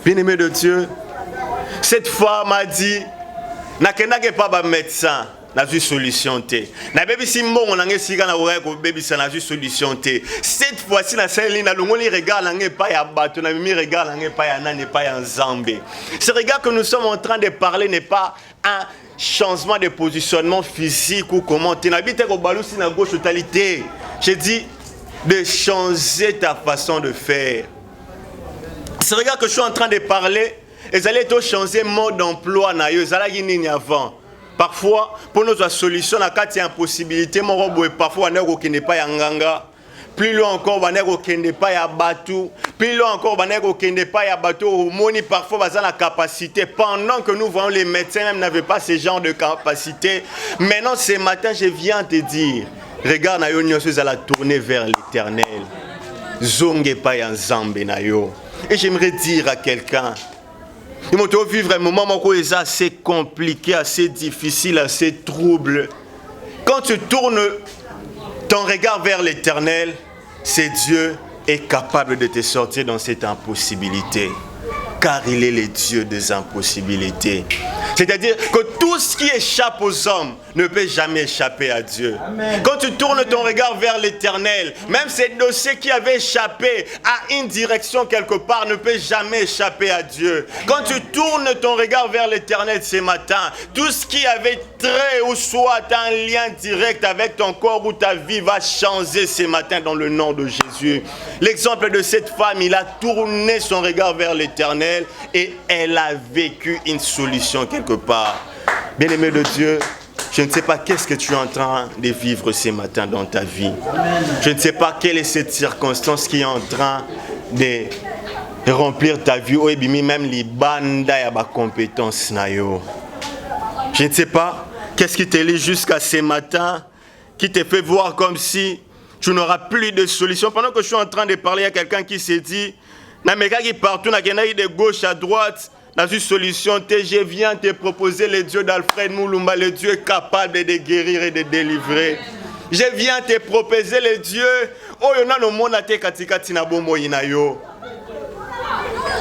Bien-aimé de Dieu, cette fois m'a dit nakendake pas ba médecin na vu solution té na bebi si mbongo na ngesika na oreille ko bebi ça na vu solution té cette fois-ci na seli na longoli regard na nge pas ya bato na mi regard na nge pas ya nani pas ya nzambe. Ce regard que nous sommes en train de parler n'est pas un changement de positionnement physique ou comment tu n'habites qu'au balousi na gauche totalité. J'ai dit de changer ta façon de faire. Ce regard que je suis en train de parler, ils allaient changer mode d'emploi na yo, ils allaient nini avant. Parfois, pour notre solution, il y a une possibilité, parfois on n'est pas nganga. Plus loin encore, on n'est pas ya bateau. Plus loin encore, on n'est pas ya bateau. Moni parfois, on a la capacité. Pendant que nous voyons les médecins, même n'avaient pas ce genre de capacité. Maintenant, ce matin, je viens te dire, regarde, nous allons tourner vers l'Éternel. Zonge pa ya nzambe na yo. Et j'aimerais dire à quelqu'un, il m'a vivre un moment assez compliqué, assez difficile, assez trouble. Quand tu tournes ton regard vers l'Éternel, c'est Dieu est capable de te sortir dans cette impossibilité. Car il est le Dieu des impossibilités. C'est-à-dire que tout ce qui échappe aux hommes ne peut jamais échapper à Dieu. Amen. Quand tu tournes ton regard vers l'Éternel, même ces dossiers qui avaient échappé à une direction quelque part ne peut jamais échapper à Dieu. Quand tu tournes ton regard vers l'Éternel ce matin, tout ce qui avait trait ou soit un lien direct avec ton corps où ta vie va changer ce matin dans le nom de Jésus. L'exemple de cette femme, il a tourné son regard vers l'Éternel et elle a vécu une solution quelque part. Bien-aimé de Dieu, je ne sais pas qu'est-ce que tu es en train de vivre ce matin dans ta vie. Je ne sais pas quelle est cette circonstance qui est en train de remplir ta vie. Ou même les bandes et les compétences. Je ne sais pas qu'est-ce qui te lie jusqu'à ce matin, qui te fait voir comme si tu n'auras plus de solution. Pendant que je suis en train de parler, il y a quelqu'un qui s'est dit, partout, de gauche à droite, dans une solution, je viens te proposer le Dieu d'Alfred Moulumba, le Dieu capable de guérir et de délivrer. Je viens te proposer le Dieu.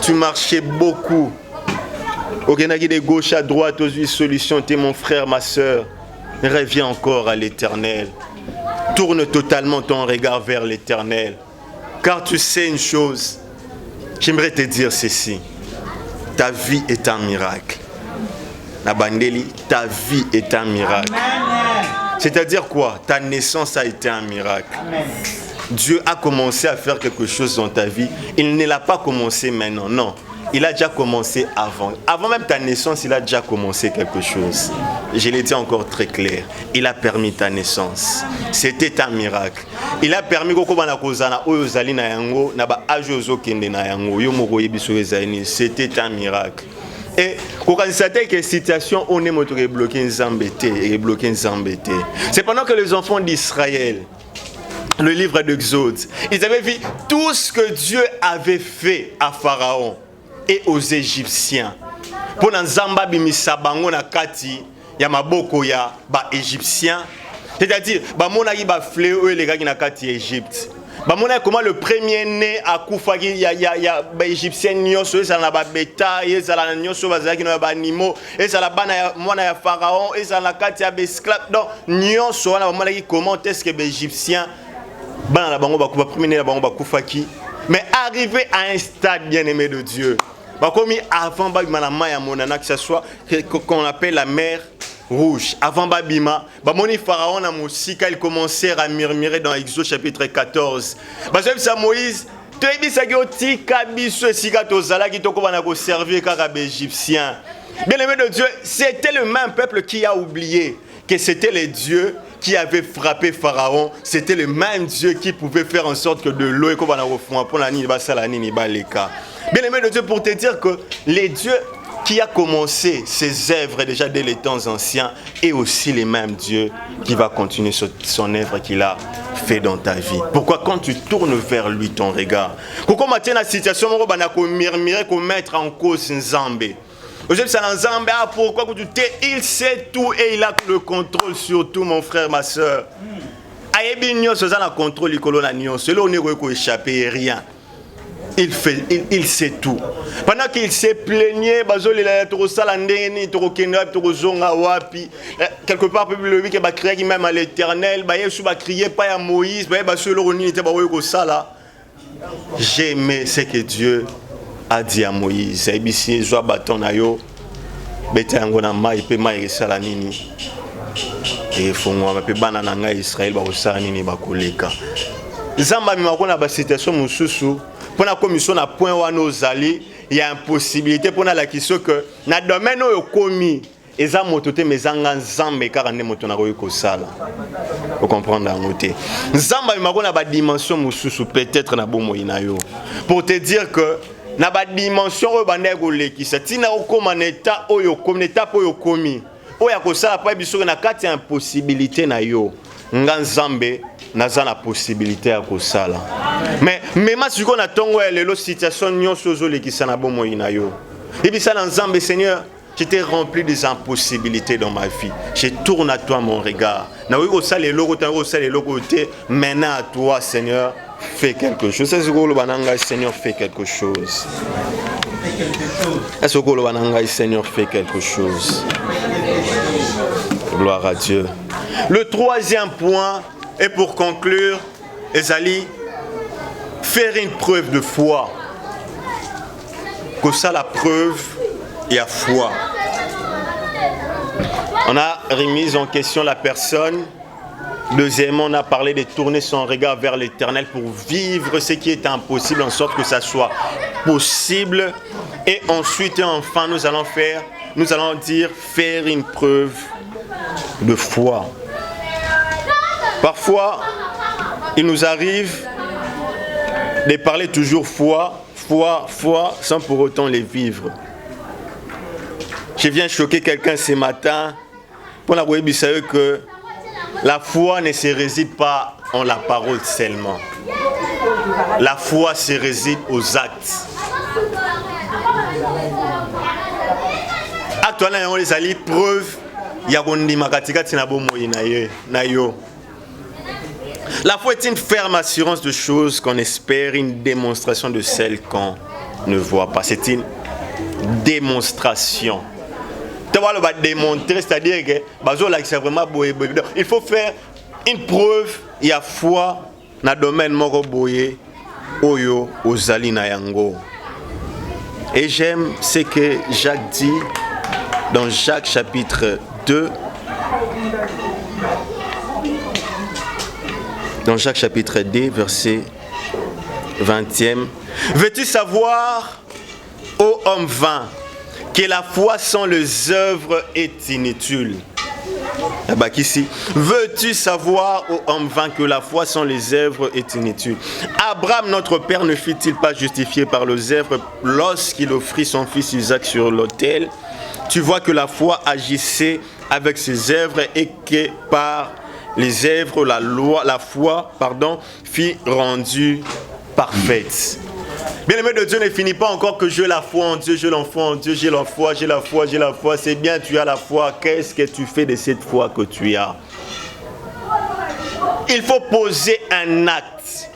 Tu marchais beaucoup. De gauche à droite, aux solutions, tu es mon frère, ma soeur. Reviens encore à l'Éternel. Tourne totalement ton regard vers l'Éternel. Car tu sais une chose, j'aimerais te dire ceci. Ta vie est un miracle. Nabandeli, ta vie est un miracle. C'est-à-dire quoi? Ta naissance a été un miracle. Dieu a commencé à faire quelque chose dans ta vie. Il ne l'a pas commencé maintenant, non. Il a déjà commencé avant. Avant même ta naissance, il a déjà commencé quelque chose. Je l'ai dit encore très clair. Il a permis ta naissance. C'était un miracle. Il a permis que c'était un miracle. Et quand cette situation, on est bloqué. C'est pendant que les enfants d'Israël, le livre d'Exode, ils avaient vu tout ce que Dieu avait fait à Pharaon et aux Égyptiens. Pour Nzamba bimisa bango na kati ya maboko ya ba Égyptiens, c'est-à-dire ba mona yi ba fléau les gars qui na kati Égypte. Ba mona comment le premier né a kufaki ya ba Égyptien nyonso ça na ba bétail, ça la nyonso bazaki na ba animaux, et ça la bana ya mona ya Pharaon, et ça na kati ya esclaves. Donc nyonso na ba mona ki comment est-ce que ba Égyptien bana la bango ba kufa premier né la bango ba kufaki. Mais arrivé à un stade bien-aimé de Dieu, comme avant que ce soit qu'on appelle la mer rouge, avant Babima, Moni Pharaon a Moussika, il commençait à murmurer dans Exode chapitre 14. Moïse, tu es bien aimé de Dieu, c'était le même peuple qui a oublié que c'était le Dieu qui avait frappé Pharaon. C'était le même Dieu qui pouvait faire en sorte que de l'eau et qu'on va refouler pour la bien aimé de Dieu, pour te dire que les dieux qui a commencé ses œuvres déjà dès les temps anciens est aussi les mêmes dieux qui va continuer son œuvre qu'il a fait dans ta vie. Pourquoi quand tu tournes vers lui ton regard, pourquoi maintenant la situation murmurer qu'on mettre en cause Nzambe. Pourquoi il sait tout et il a le contrôle sur tout, mon frère, ma soeur. Le contrôle du colon, on n'est échappé rien. Il sait tout. Pendant qu'il s'est plaigné, quelque part, le qui va crier même à l'Éternel, il va crier pas à Moïse, j'ai aimé ce que Dieu a dit à Moïse. Et fongo pe bana nanga Israël ba osala nini ba koleka Zamba mi makona ba situation mususu pona commission na point wana ozali il y a impossibilité pona la question que na domaine oyo komi eza moto te mezanga nzambe kaka ne moto na ko kosala. Vous comprenez ngote Zamba mi makona ba dimension mususu peut-être na bomo inayo pour te dire que na ba dimension oyo bande ko lekisa tina okoma na état oyo komi étape oyo komi oya kosala pa biso na kati ya impossibilité na yo nga nzambe naza na possibilité ya kosala mais mema siko na tongo ya lelo situation nyonso zo lekisa na bomo ina yo ebisa na nzambe Seigneur j'étais rempli des impossibilités dans ma vie je tourne à toi mon regard na oui kosala lelo tango kosala lelo côté maintenant à toi Seigneur fais quelque chose c'est ce que le bananga Seigneur fais quelque chose est-ce que le bananga Seigneur fait quelque chose. Gloire à Dieu. Le troisième point, et pour conclure, Ezali, faire une preuve de foi. Que ça, la preuve, il y a foi. On a remis en question la personne. Deuxièmement, on a parlé de tourner son regard vers l'Éternel pour vivre ce qui est impossible en sorte que ça soit possible. Et ensuite, enfin, nous allons faire une preuve de foi. Parfois, il nous arrive de parler toujours foi, sans pour autant les vivre. Je viens choquer quelqu'un ce matin pour la web que la foi ne se réside pas en la parole seulement. La foi se réside aux actes. Actuellement, on les a preuve. La foi est une ferme assurance de choses qu'on espère, une démonstration de celles qu'on ne voit pas. C'est une démonstration. Démontrer, c'est-à-dire que vraiment il faut faire une preuve. Il y a foi dans le domaine de Oyo Ozali na yango. Et j'aime ce que Jacques dit dans Jacques chapitre 2. Dans Jacques chapitre 2, verset 20e. Veux-tu savoir, ô homme vain, que la foi sans les œuvres est inutile? Veux-tu savoir, ô homme vain, que la foi sans les œuvres est inutile? Abraham, notre père, ne fut-il pas justifié par les œuvres lorsqu'il offrit son fils Isaac sur l'autel? Tu vois que la foi agissait avec ses œuvres et que par les œuvres, la foi, fut rendue parfaite. Bien-aimé de Dieu ne finit pas encore que j'ai la foi en Dieu, j'ai l'enfant en Dieu, j'ai la foi. C'est bien, tu as la foi. Qu'est-ce que tu fais de cette foi que tu as? Il faut poser un acte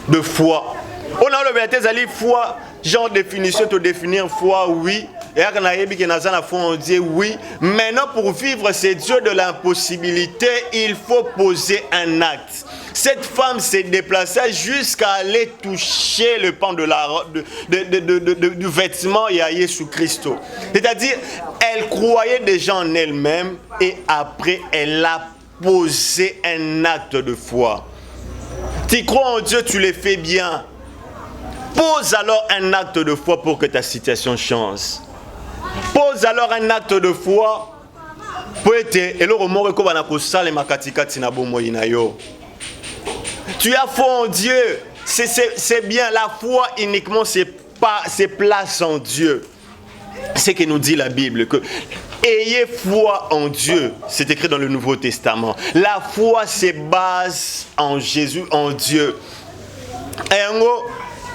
de foi. On a le verset d'Ali foi, genre définition, te définir foi, oui. Et quand on a la foi en Dieu, oui. Maintenant, pour vivre ces dieux de l'impossibilité, il faut poser un acte. Cette femme s'est déplacée jusqu'à aller toucher le pan du vêtement et à Jésus-Christ. C'est-à-dire, elle croyait déjà en elle-même et après, elle a posé un acte de foi. Tu crois en Dieu, tu le fais bien. Pose alors un acte de foi pour que ta situation change. Pose alors un acte de foi pour être tu as foi en Dieu, c'est bien. La foi uniquement c'est place en Dieu. C'est ce que nous dit la Bible, que ayez foi en Dieu, c'est écrit dans le Nouveau Testament. La foi se base en Jésus, en Dieu. Et en gros,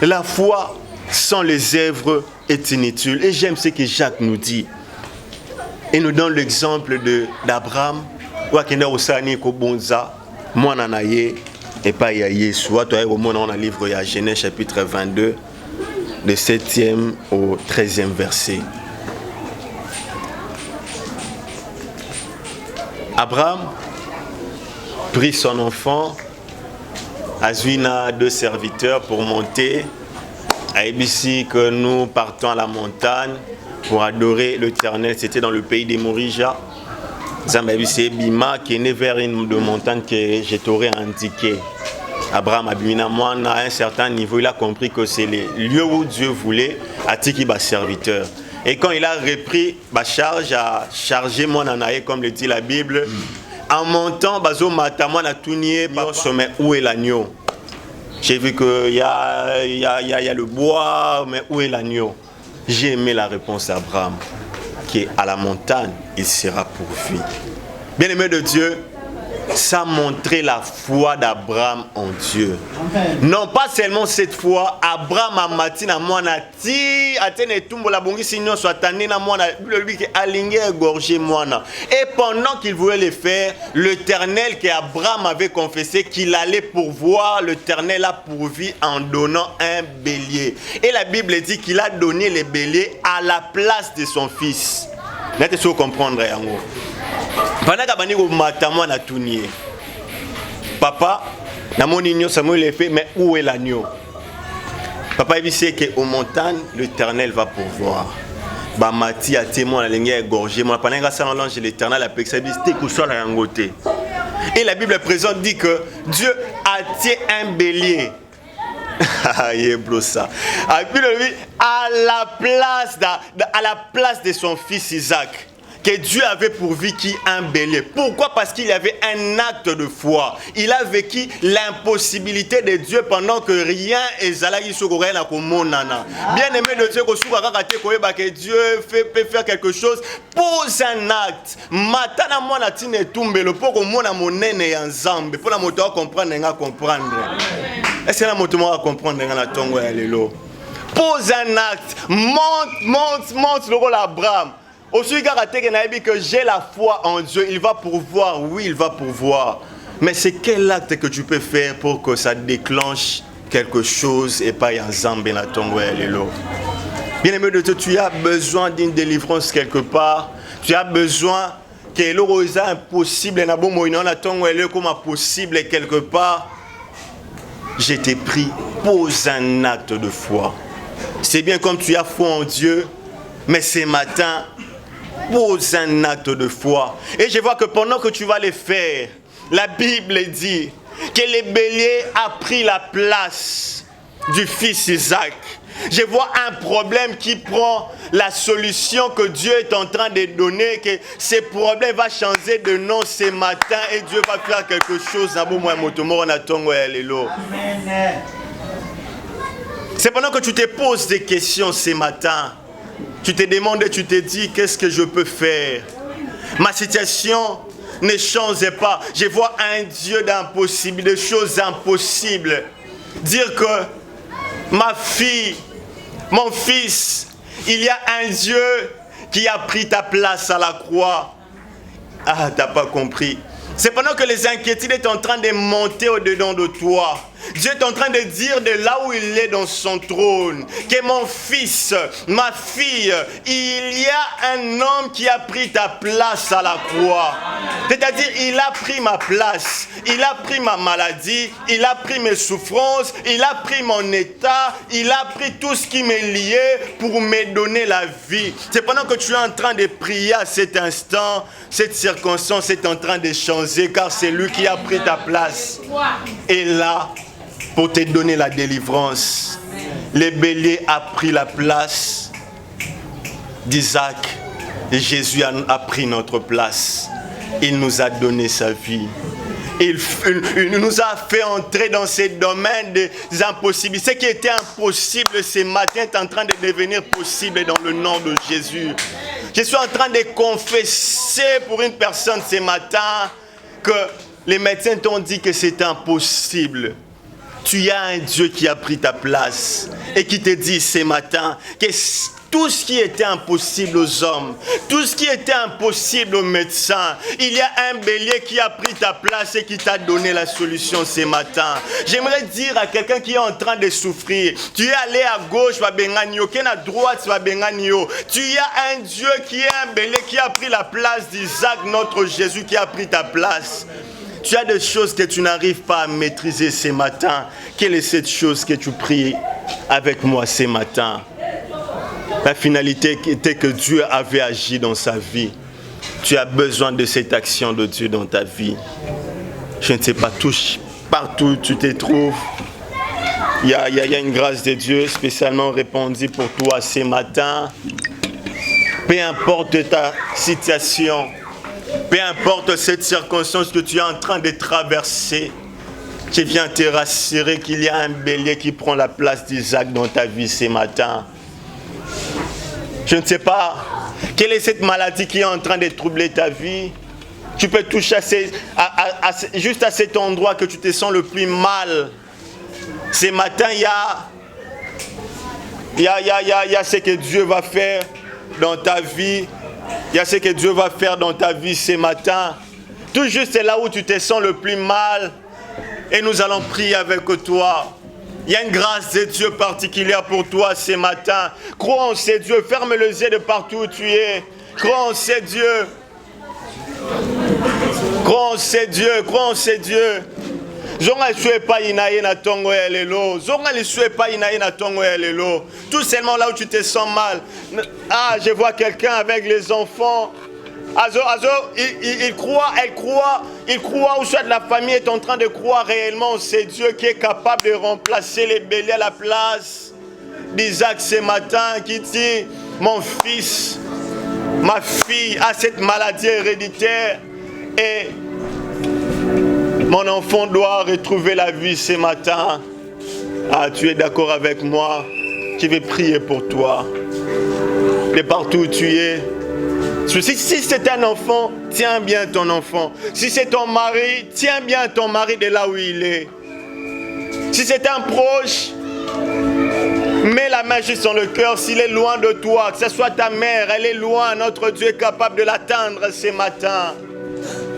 la foi sans les œuvres est inutile. Et j'aime ce que Jacques nous dit. Il nous donne l'exemple d'Abraham. Et pas Yesu. Toi, au monde, on a le livre de Genèse chapitre 22, de 7e au 13e verset. Abraham prit son enfant, Azwina, 2 serviteurs pour monter. À Ebisi, que nous partons à la montagne pour adorer l'Éternel. C'était dans le pays des Morija. Zambabisi Bima qui est né vers une montagne que je t'aurais indiqué. Abraham Abimina Moana, à un certain niveau, il a compris que c'est le lieu où Dieu voulait attirer ses serviteurs. Et quand il a repris sa charge à charger mon anaïe, comme le dit la Bible, en montant, bazo matamon a tout nié, mais où est l'agneau? J'ai vu qu'il y a le bois, mais où est l'agneau? J'ai aimé la réponse d'Abraham, qui est à la montagne, il sera pourvu. Bien-aimé de Dieu, ça montrait la foi d'Abraham en Dieu. Non pas seulement cette foi, Abraham a mati na mwana ti atene tumbo la bongi sinon soit tanné na mwana lui qui aligné égorgé mwana. Et pendant qu'il voulait le faire, l'Éternel qu'Abraham avait confessé qu'il allait pourvoir, l'Éternel a pourvu en donnant un bélier. Et la Bible dit qu'il a donné le bélier à la place de son fils. Là tu comprendre en gros. Pendant que papa, Samuel est fait, mais où est l'agneau? Papa il sait qu'aux montagnes, l'Éternel va pourvoir. Bamati a témoin la ligne égorgée. Moi, pendant que ça l'ange l'Éternel a pexé bisté coussa la yangoté. Et la Bible présente dit que Dieu a tiré un bélier. À la place de son fils Isaac, que Dieu avait pourvu qui un bélier. Pourquoi? Parce qu'il y avait un acte de foi. Il a vécu l'impossibilité de Dieu pendant que rien n'est bien aimé de Dieu, que Dieu peut faire quelque chose. Pose un acte. Matana mwana tine tumbelo pour que mwana monene ya nzambe pour la moto comprendre nga comprendre. Est-ce que la moto va comprendre nga tongo ya lelo? Pose un acte. Monte le rôle Abraham. Aussi, que j'ai la foi en Dieu, il va pourvoir, oui, il va pourvoir. Mais c'est quel acte que tu peux faire pour que ça déclenche quelque chose et pas un zambe na tongo ya lelo? Bien aimé de Dieu, tu as besoin d'une délivrance quelque part. Tu as besoin que l'euro est impossible na bon moyen na tongo ya lelo comme possible quelque part. Je t'ai pris, pose un acte de foi. C'est bien comme tu as foi en Dieu, mais ce matin, pose un acte de foi. Et je vois que pendant que tu vas le faire, la Bible dit que le bélier a pris la place du fils Isaac. Je vois un problème qui prend la solution que Dieu est en train de donner, que ce problème va changer de nom ce matin et Dieu va faire quelque chose. C'est pendant que tu te poses des questions ce matin. Tu te demandes et tu te dis, qu'est-ce que je peux faire? Ma situation ne change pas. Je vois un Dieu d'impossible, de choses impossibles. Dire que ma fille, mon fils, il y a un Dieu qui a pris ta place à la croix. Ah, t'as pas compris. C'est pendant que les inquiétudes sont en train de monter au-dedans de toi. Dieu est en train de dire de là où il est dans son trône, que mon fils, ma fille, il y a un homme qui a pris ta place à la croix. C'est-à-dire, il a pris ma place, il a pris ma maladie, il a pris mes souffrances, il a pris mon état, il a pris tout ce qui m'est lié pour me donner la vie. C'est pendant que tu es en train de prier à cet instant, cette circonstance est en train de changer car c'est lui qui a pris ta place. Et là, pour te donner la délivrance, le bélier a pris la place d'Isaac et Jésus a pris notre place. Il nous a donné sa vie. Il nous a fait entrer dans ces domaines des impossibilités. Ce qui était impossible ce matin est en train de devenir possible dans le nom de Jésus. Je suis en train de confesser pour une personne ce matin que les médecins t'ont dit que c'est impossible. Tu as un Dieu qui a pris ta place et qui te dit ce matin que tout ce qui était impossible aux hommes, tout ce qui était impossible aux médecins, il y a un bélier qui a pris ta place et qui t'a donné la solution ce matin. J'aimerais dire à quelqu'un qui est en train de souffrir, tu es allé à gauche, va benganio, qui est à droite, va benganio. Tu as un Dieu qui est un bélier qui a pris la place d'Isaac, notre Jésus qui a pris ta place. Tu as des choses que tu n'arrives pas à maîtriser ce matin. Quelle est cette chose que tu pries avec moi ce matin? La finalité était que Dieu avait agi dans sa vie. Tu as besoin de cette action de Dieu dans ta vie. Je ne sais pas, partout où tu te trouves, il y a une grâce de Dieu spécialement répandue pour toi ce matin. Peu importe ta situation, peu importe cette circonstance que tu es en train de traverser, je viens te rassurer qu'il y a un bélier qui prend la place d'Isaac dans ta vie ce matin. Je ne sais pas quelle est cette maladie qui est en train de troubler ta vie. Tu peux toucher juste à cet endroit que tu te sens le plus mal. Ce matin, il y a ce que Dieu va faire dans ta vie. Il y a ce que Dieu va faire dans ta vie ce matin. Tout juste là où tu te sens le plus mal. Et nous allons prier avec toi. Il y a une grâce de Dieu particulière pour toi ce matin. Crois en ce Dieu. Ferme les yeux de partout où tu es. Crois en ce Dieu. Crois en ce Dieu. Crois en ce Dieu. Zonga lisue pas inaye na tongo ya lelo. Zonga lisue pas inaye na tongo ya lelo. Tout seulement là où tu te sens mal. Ah, je vois quelqu'un avec les enfants. Il croit, ou soit la famille est en train de croire réellement. C'est Dieu qui est capable de remplacer les béliers à la place d'Isaac ce matin qui dit, mon fils, ma fille a cette maladie héréditaire et mon enfant doit retrouver la vie ce matin. Ah, tu es d'accord avec moi? Je vais prier pour toi. De partout où tu es. Si c'est un enfant, tiens bien ton enfant. Si c'est ton mari, tiens bien ton mari de là où il est. Si c'est un proche, mets la main juste sur le cœur. S'il est loin de toi, que ce soit ta mère, elle est loin, notre Dieu est capable de l'atteindre ce matin.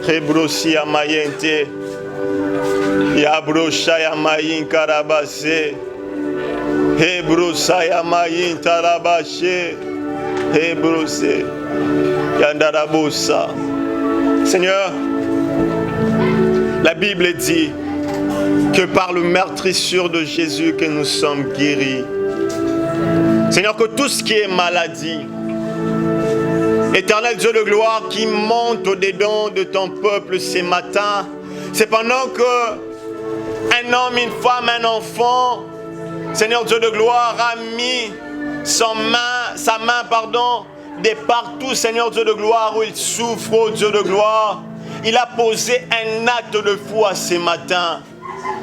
Rebrosi amayente. Yabrosha yamayin karabase. Hebrosa yamayin tarabashe. Hebrose. Yandarabosa. Seigneur, la Bible dit que par le meurtrissure de Jésus que nous sommes guéris. Seigneur, que tout ce qui est maladie, Éternel Dieu de gloire qui monte au-dedans de ton peuple ce matin, c'est pendant que un homme, une femme, un enfant, Seigneur Dieu de gloire, a mis sa main, de partout, Seigneur Dieu de gloire, où il souffre, oh Dieu de gloire. Il a posé un acte de foi ce matin.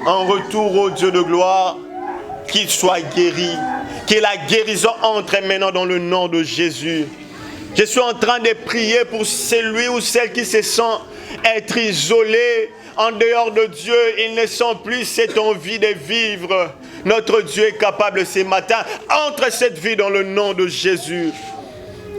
En retour, oh Dieu de gloire, qu'il soit guéri. Que la guérison entre maintenant dans le nom de Jésus. Je suis en train de prier pour celui ou celle qui se sent être isolé en dehors de Dieu. Ils ne sont plus cette envie de vivre. Notre Dieu est capable ce matin. Entre cette vie dans le nom de Jésus.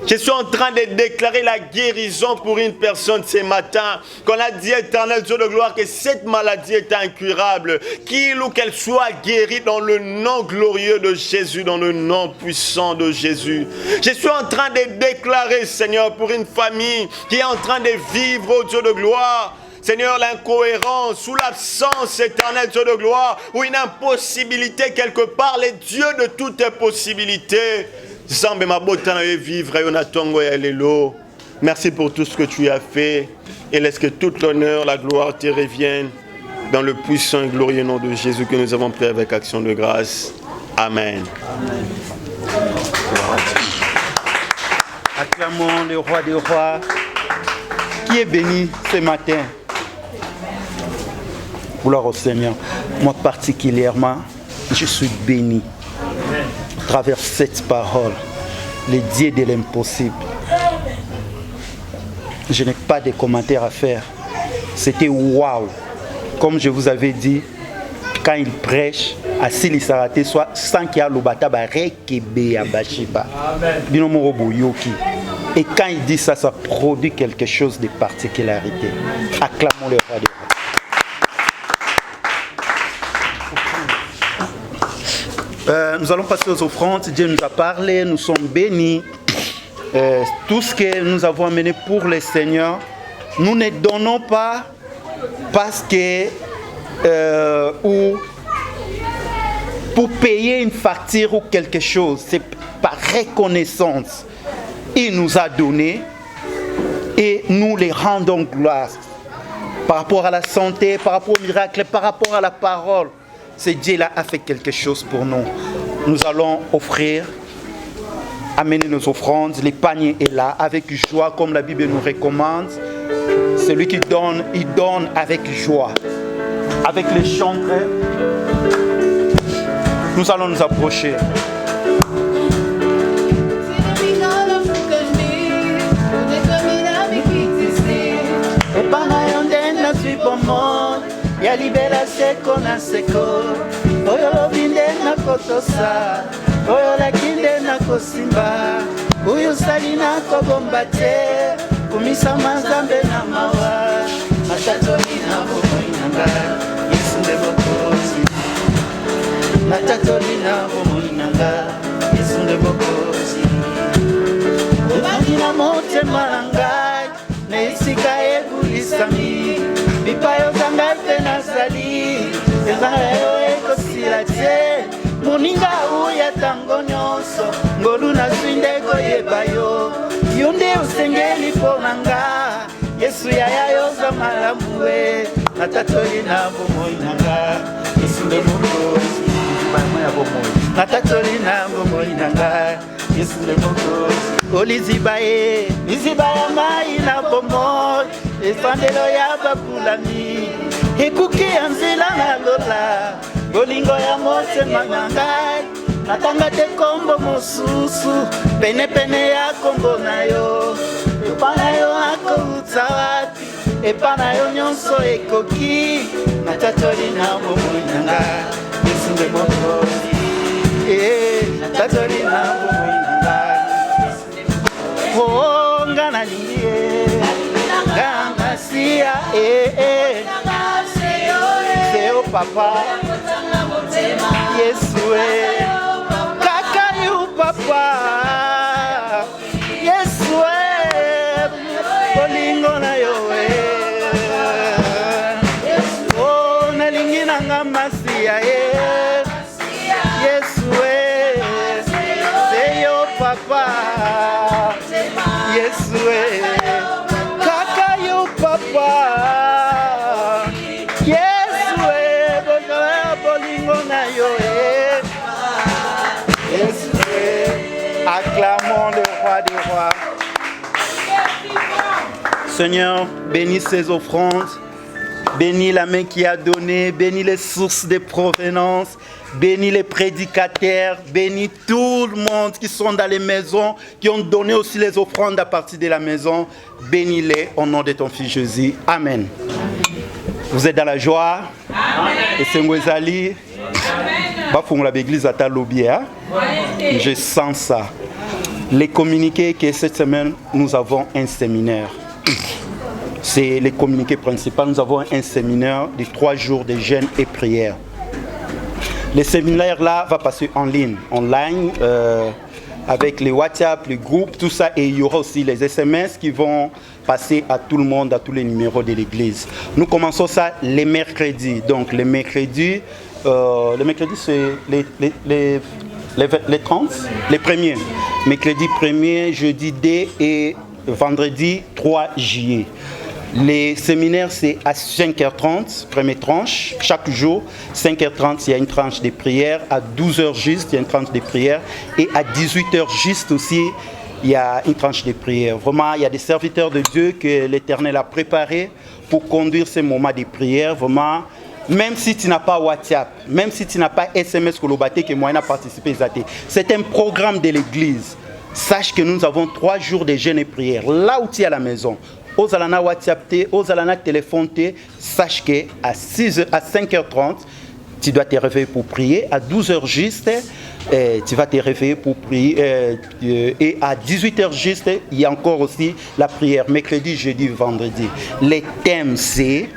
Je suis en train de déclarer la guérison pour une personne ce matin. Qu'on a dit, éternel Dieu de gloire, que cette maladie est incurable. Qu'il ou qu'elle soit guérie dans le nom glorieux de Jésus, dans le nom puissant de Jésus. Je suis en train de déclarer, Seigneur, pour une famille qui est en train de vivre, oh Dieu de gloire, Seigneur, l'incohérence ou l'absence, éternel Dieu de gloire, ou une impossibilité quelque part, les dieux de toutes les possibilités. Merci pour tout ce que tu as fait et laisse que toute l'honneur, la gloire te revienne dans le puissant et glorieux nom de Jésus que nous avons prié avec action de grâce. Amen. Acclamons le roi des rois qui est béni ce matin. Gloire au Seigneur. Moi particulièrement, je suis béni. À travers cette parole, les dieux de l'impossible. Je n'ai pas de commentaires à faire. C'était waouh. Comme je vous avais dit, quand il prêche, à Sili Sarate, soit sans qu'il y ait le bataba rekebe à Bachiba. Et quand il dit ça, ça produit quelque chose de particularité. Acclamons le roi des rois. Nous allons passer aux offrandes. Dieu nous a parlé, nous sommes bénis. Tout ce que nous avons amené pour le Seigneur, nous ne donnons pas parce que ou pour payer une facture ou quelque chose. C'est par reconnaissance. Il nous a donné et nous les rendons gloire. Par rapport à la santé, par rapport au miracle, par rapport à la parole. Ce Dieu-là a fait quelque chose pour nous. Nous allons offrir, amener nos offrandes. Le panier est là avec joie, comme la Bible nous recommande. Celui qui donne, il donne avec joie. Avec les chantres, nous allons nous approcher. Ya libera seko na seko oyo lobinde na kotosa oyo lakinde na kosimba oyo sali na kobomba te kumisa mazambe na mawa matatoli na bomoinanga Yesu nde bokozi matatoli na bomoinanga Yesu nde bokozi obandi na motema na ngai na esika ebulisami bipayo zanga mpe nazali ezanga yo ekosila te moninga uya ntango nyonso ngolu nazwi nde koyeba yo yo nde osengeli mpo na nga yesu yaya yoza malamu e natatoli na bomoi na nga yesu nde mokozi natatoli na bomoi na nga yesu nde mokozi oliziba ye liziba ya mai na bomoi efandelo ya bakulami ekuki ya nzela na lola bolingo ya motema na ngai natanga te kombo mosusu penepene ya kombo na yo epa na yo akouta wapi epa na yo nyonso ekoki natatoli na bomoi na ngai yesu nde mokozi natatoli na bomoi na ngai o nga nalingi ye nga ngasiya seo papa yesu kaka yu papa yesu bolingo na yo o nalingi nanga masiya yesu seyo papa yesu kaka yu papa yesu bolingo na yo yesu acclamons le roi des rois. Seigneur, bénis ces offrandes, bénis la main qui a donné, bénis les sources de provenance, bénis les prédicateurs, bénis tout le monde qui sont dans les maisons, qui ont donné aussi les offrandes à partir de la maison. Bénis-les au nom de ton Fils Jésus. Amen. Vous êtes dans la joie. Amen. Et c'est Mwezali. Bafungula l'église à Talobia. Je sens ça. Les communiqués que cette semaine, nous avons un séminaire. C'est les communiqués principaux. Nous avons un séminaire de 3 jours de jeûne et prière. Le séminaire là va passer en ligne, avec les WhatsApp, les groupes, tout ça. Et il y aura aussi les SMS qui vont passer à tout le monde, à tous les numéros de l'église. Nous commençons ça les mercredis. Donc les mercredis c'est les 30, les premiers. Mercredi 1er, jeudi 2 et vendredi 3 juillet. Les séminaires, c'est à 5h30, première tranche. Chaque jour, 5h30, il y a une tranche de prière. À 12h juste, il y a une tranche de prière. Et à 18h juste aussi, il y a une tranche de prière. Vraiment, il y a des serviteurs de Dieu que l'Éternel a préparés pour conduire ces moments de prière. Vraiment, même si tu n'as pas WhatsApp, même si tu n'as pas SMS Kolobate, que moi, je n'ai participé à ça. C'est un programme de l'Église. Sache que nous avons 3 jours de jeûne et prière. Là où tu es à la maison, aux alana WhatsApp, aux alana téléphone, sache qu'à 5h30, tu dois te réveiller pour prier. À 12h juste, tu vas te réveiller pour prier. Et à 18h juste, il y a encore aussi la prière. Mercredi, jeudi, vendredi. Les thèmes, c'est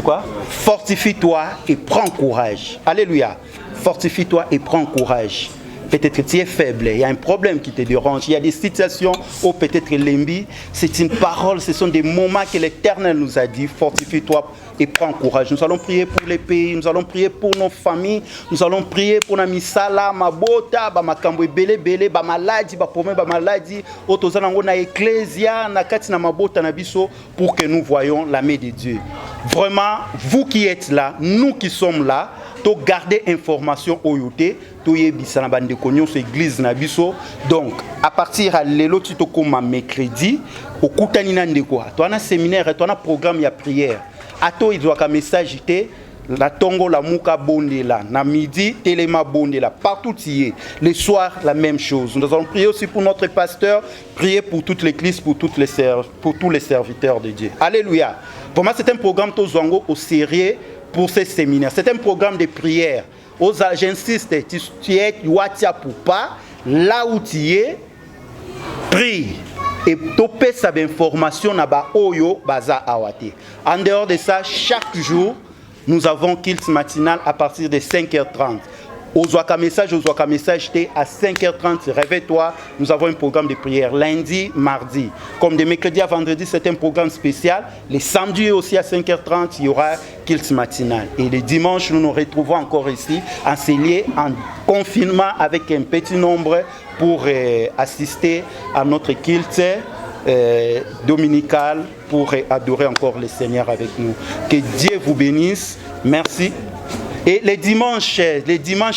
quoi? Fortifie-toi et prends courage. Alléluia. Fortifie-toi et prends courage. Peut-être que tu es faible, il y a un problème qui te dérange, il y a des situations où peut-être l'envie, c'est une parole, ce sont des moments que l'Éternel nous a dit, fortifie-toi et prends courage. Nous allons prier pour les pays, nous allons prier pour nos familles, nous allons prier pour Namisala, Mabota, Bamakambo Bele Bele, Bamaladi, Bapome Bamaladi, Otozanango na Ecclesia, Nakati na Mabota Nabiso, pour que nous voyions la main de Dieu. Vraiment, vous qui êtes là, nous qui sommes là, to garder information au yoté to yebisa na bande konyo so église na biso. Donc à partir à lelo tito koma mercredi okutani na ndeko to ana séminaire to ana programme ya prière ato izwaka message té la tongo la muka bondela na midi telema bondela partout y est. Le soir la même chose. Nous allons prier aussi pour notre pasteur, prier pour toute l'église, pour tous les serviteurs de Dieu. Alléluia. Pour moi c'est un programme to zongo au sérieux. Pour ces séminaires, c'est un programme de prière. J'insiste, tu es WhatsApp ou pas, là où tu es, prie et topé sa information naba oyo baza awate. En dehors de ça, chaque jour, nous avons Kills matinal à partir de 5h30. Ozwaka message, à 5h30, réveille-toi. Nous avons un programme de prière lundi, mardi. Comme de mercredi à vendredi, c'est un programme spécial. Les samedis aussi à 5h30, il y aura Kilts matinal. Et les dimanches, nous nous retrouvons encore ici, enseignés en confinement avec un petit nombre pour assister à notre Kilt dominical pour adorer encore le Seigneur avec nous. Que Dieu vous bénisse. Merci. Et les dimanches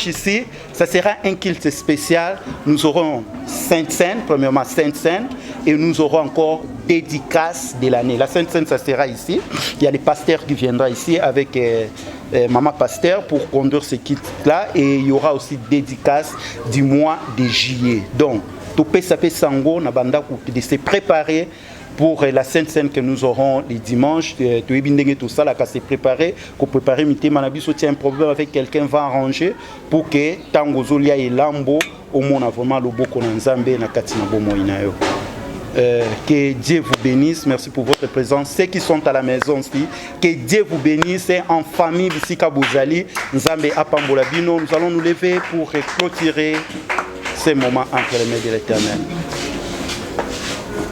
ici, ça sera un culte spécial. Nous aurons Sainte Seine, premièrement Sainte Seine, et nous aurons encore dédicace de l'année. La Sainte Seine, ça sera ici. Il y a les pasteurs qui viendront ici avec Maman Pasteur pour conduire ce culte-là. Et il y aura aussi dédicace du mois de juillet. Donc, tout peut s'appeler Sango, de se préparer pour la Sainte Seine que nous aurons les dimanches. Tout ça, là, se préparer, pour préparer Mité Manabiso, un problème avec quelqu'un va arranger pour que Tango Zolia et Lambo, au monde vraiment le beau qu'on a Nzambé, na Katina Bomo Inayo. Que Dieu vous bénisse, merci pour votre présence. Ceux qui sont à la maison aussi, que Dieu vous bénisse en famille, Bissika Bouzali, Nzambé Apambolabino. Nous allons nous lever pour clôturer ces moments entre les mains de l'Éternel.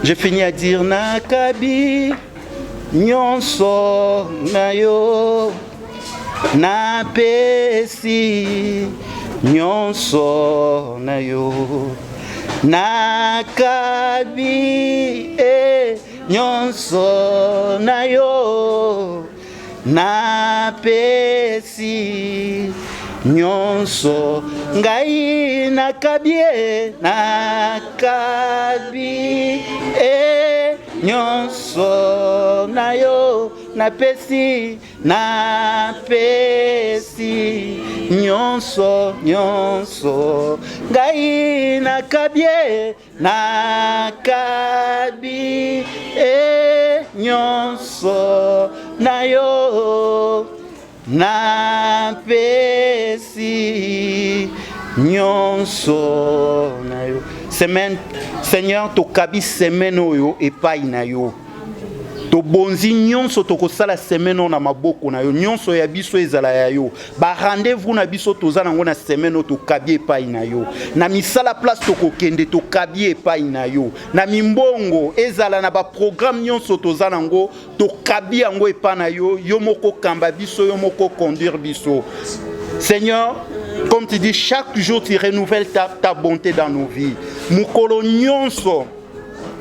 Je finis à dire Nakabi Nyonso Nayo Napesi Nyonso Nayo Nakabi Nyonso Nayo Napesi Nyonso ngai nakabie nyonso nayo napesi nyonso ngai nakabie nyonso nayo napesi nyonso nayo. Semaine Seigneur tokabi semaine oyo epai na yo. To bonzi nyonso tokosala semaine na maboko na yo. Nyonso ya biso ezala ya yo. Ba rendez-vous na biso toza nango na semaine tokabi epai na yo. Na misala place tokokende tokabi epai na yo. Na mimbongo ezala na ba programme nyonso toza nango tokabi yango epai na yo. Yo moko kamba biso, yo moko conduire biso. Seigneur, comme tu dis, chaque jour tu renouvelles ta bonté dans nos vies. Mukolo nyonso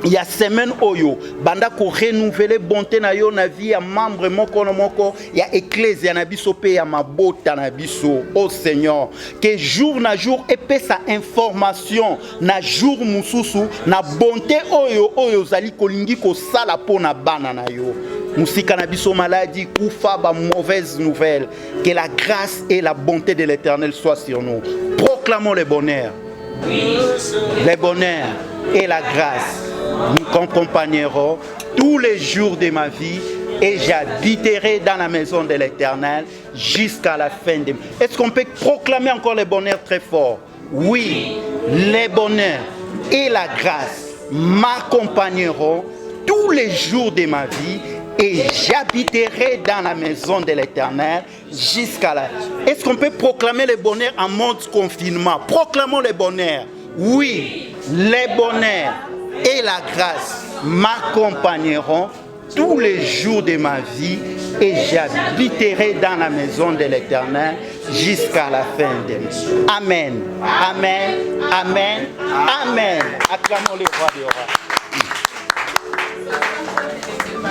il y a semaine oyo banda ko renouveler bonté na yo na vie ya membre moko na moko ya ecclesia na biso pe ya mabota na biso. Oh Seigneur, que jour na jour epesa information na jour mususu na bonté oyo zali kolingi ko sala pona bana na yo. Musika na biso maladie, kufa ba mauvaise nouvelle. Que la grâce et la bonté de l'Éternel soient sur nous. Proclamons le bonheur. Le bonheur et la grâce nous accompagneront tous les jours de ma vie et j'habiterai dans la maison de l'Éternel jusqu'à la fin de... Est-ce qu'on peut proclamer encore le bonheur très fort? Oui, le bonheur et la grâce m'accompagneront tous les jours de ma vie et j'habiterai dans la maison de l'Éternel jusqu'à la... Est-ce qu'on peut proclamer le bonheur en mode confinement? Proclamons le bonheur. Oui, le bonheur et la grâce m'accompagneront tous les jours de ma vie et j'habiterai dans la maison de l'Éternel jusqu'à la fin de vie. Amen, amen, amen, amen. Acclamons le roi des rois.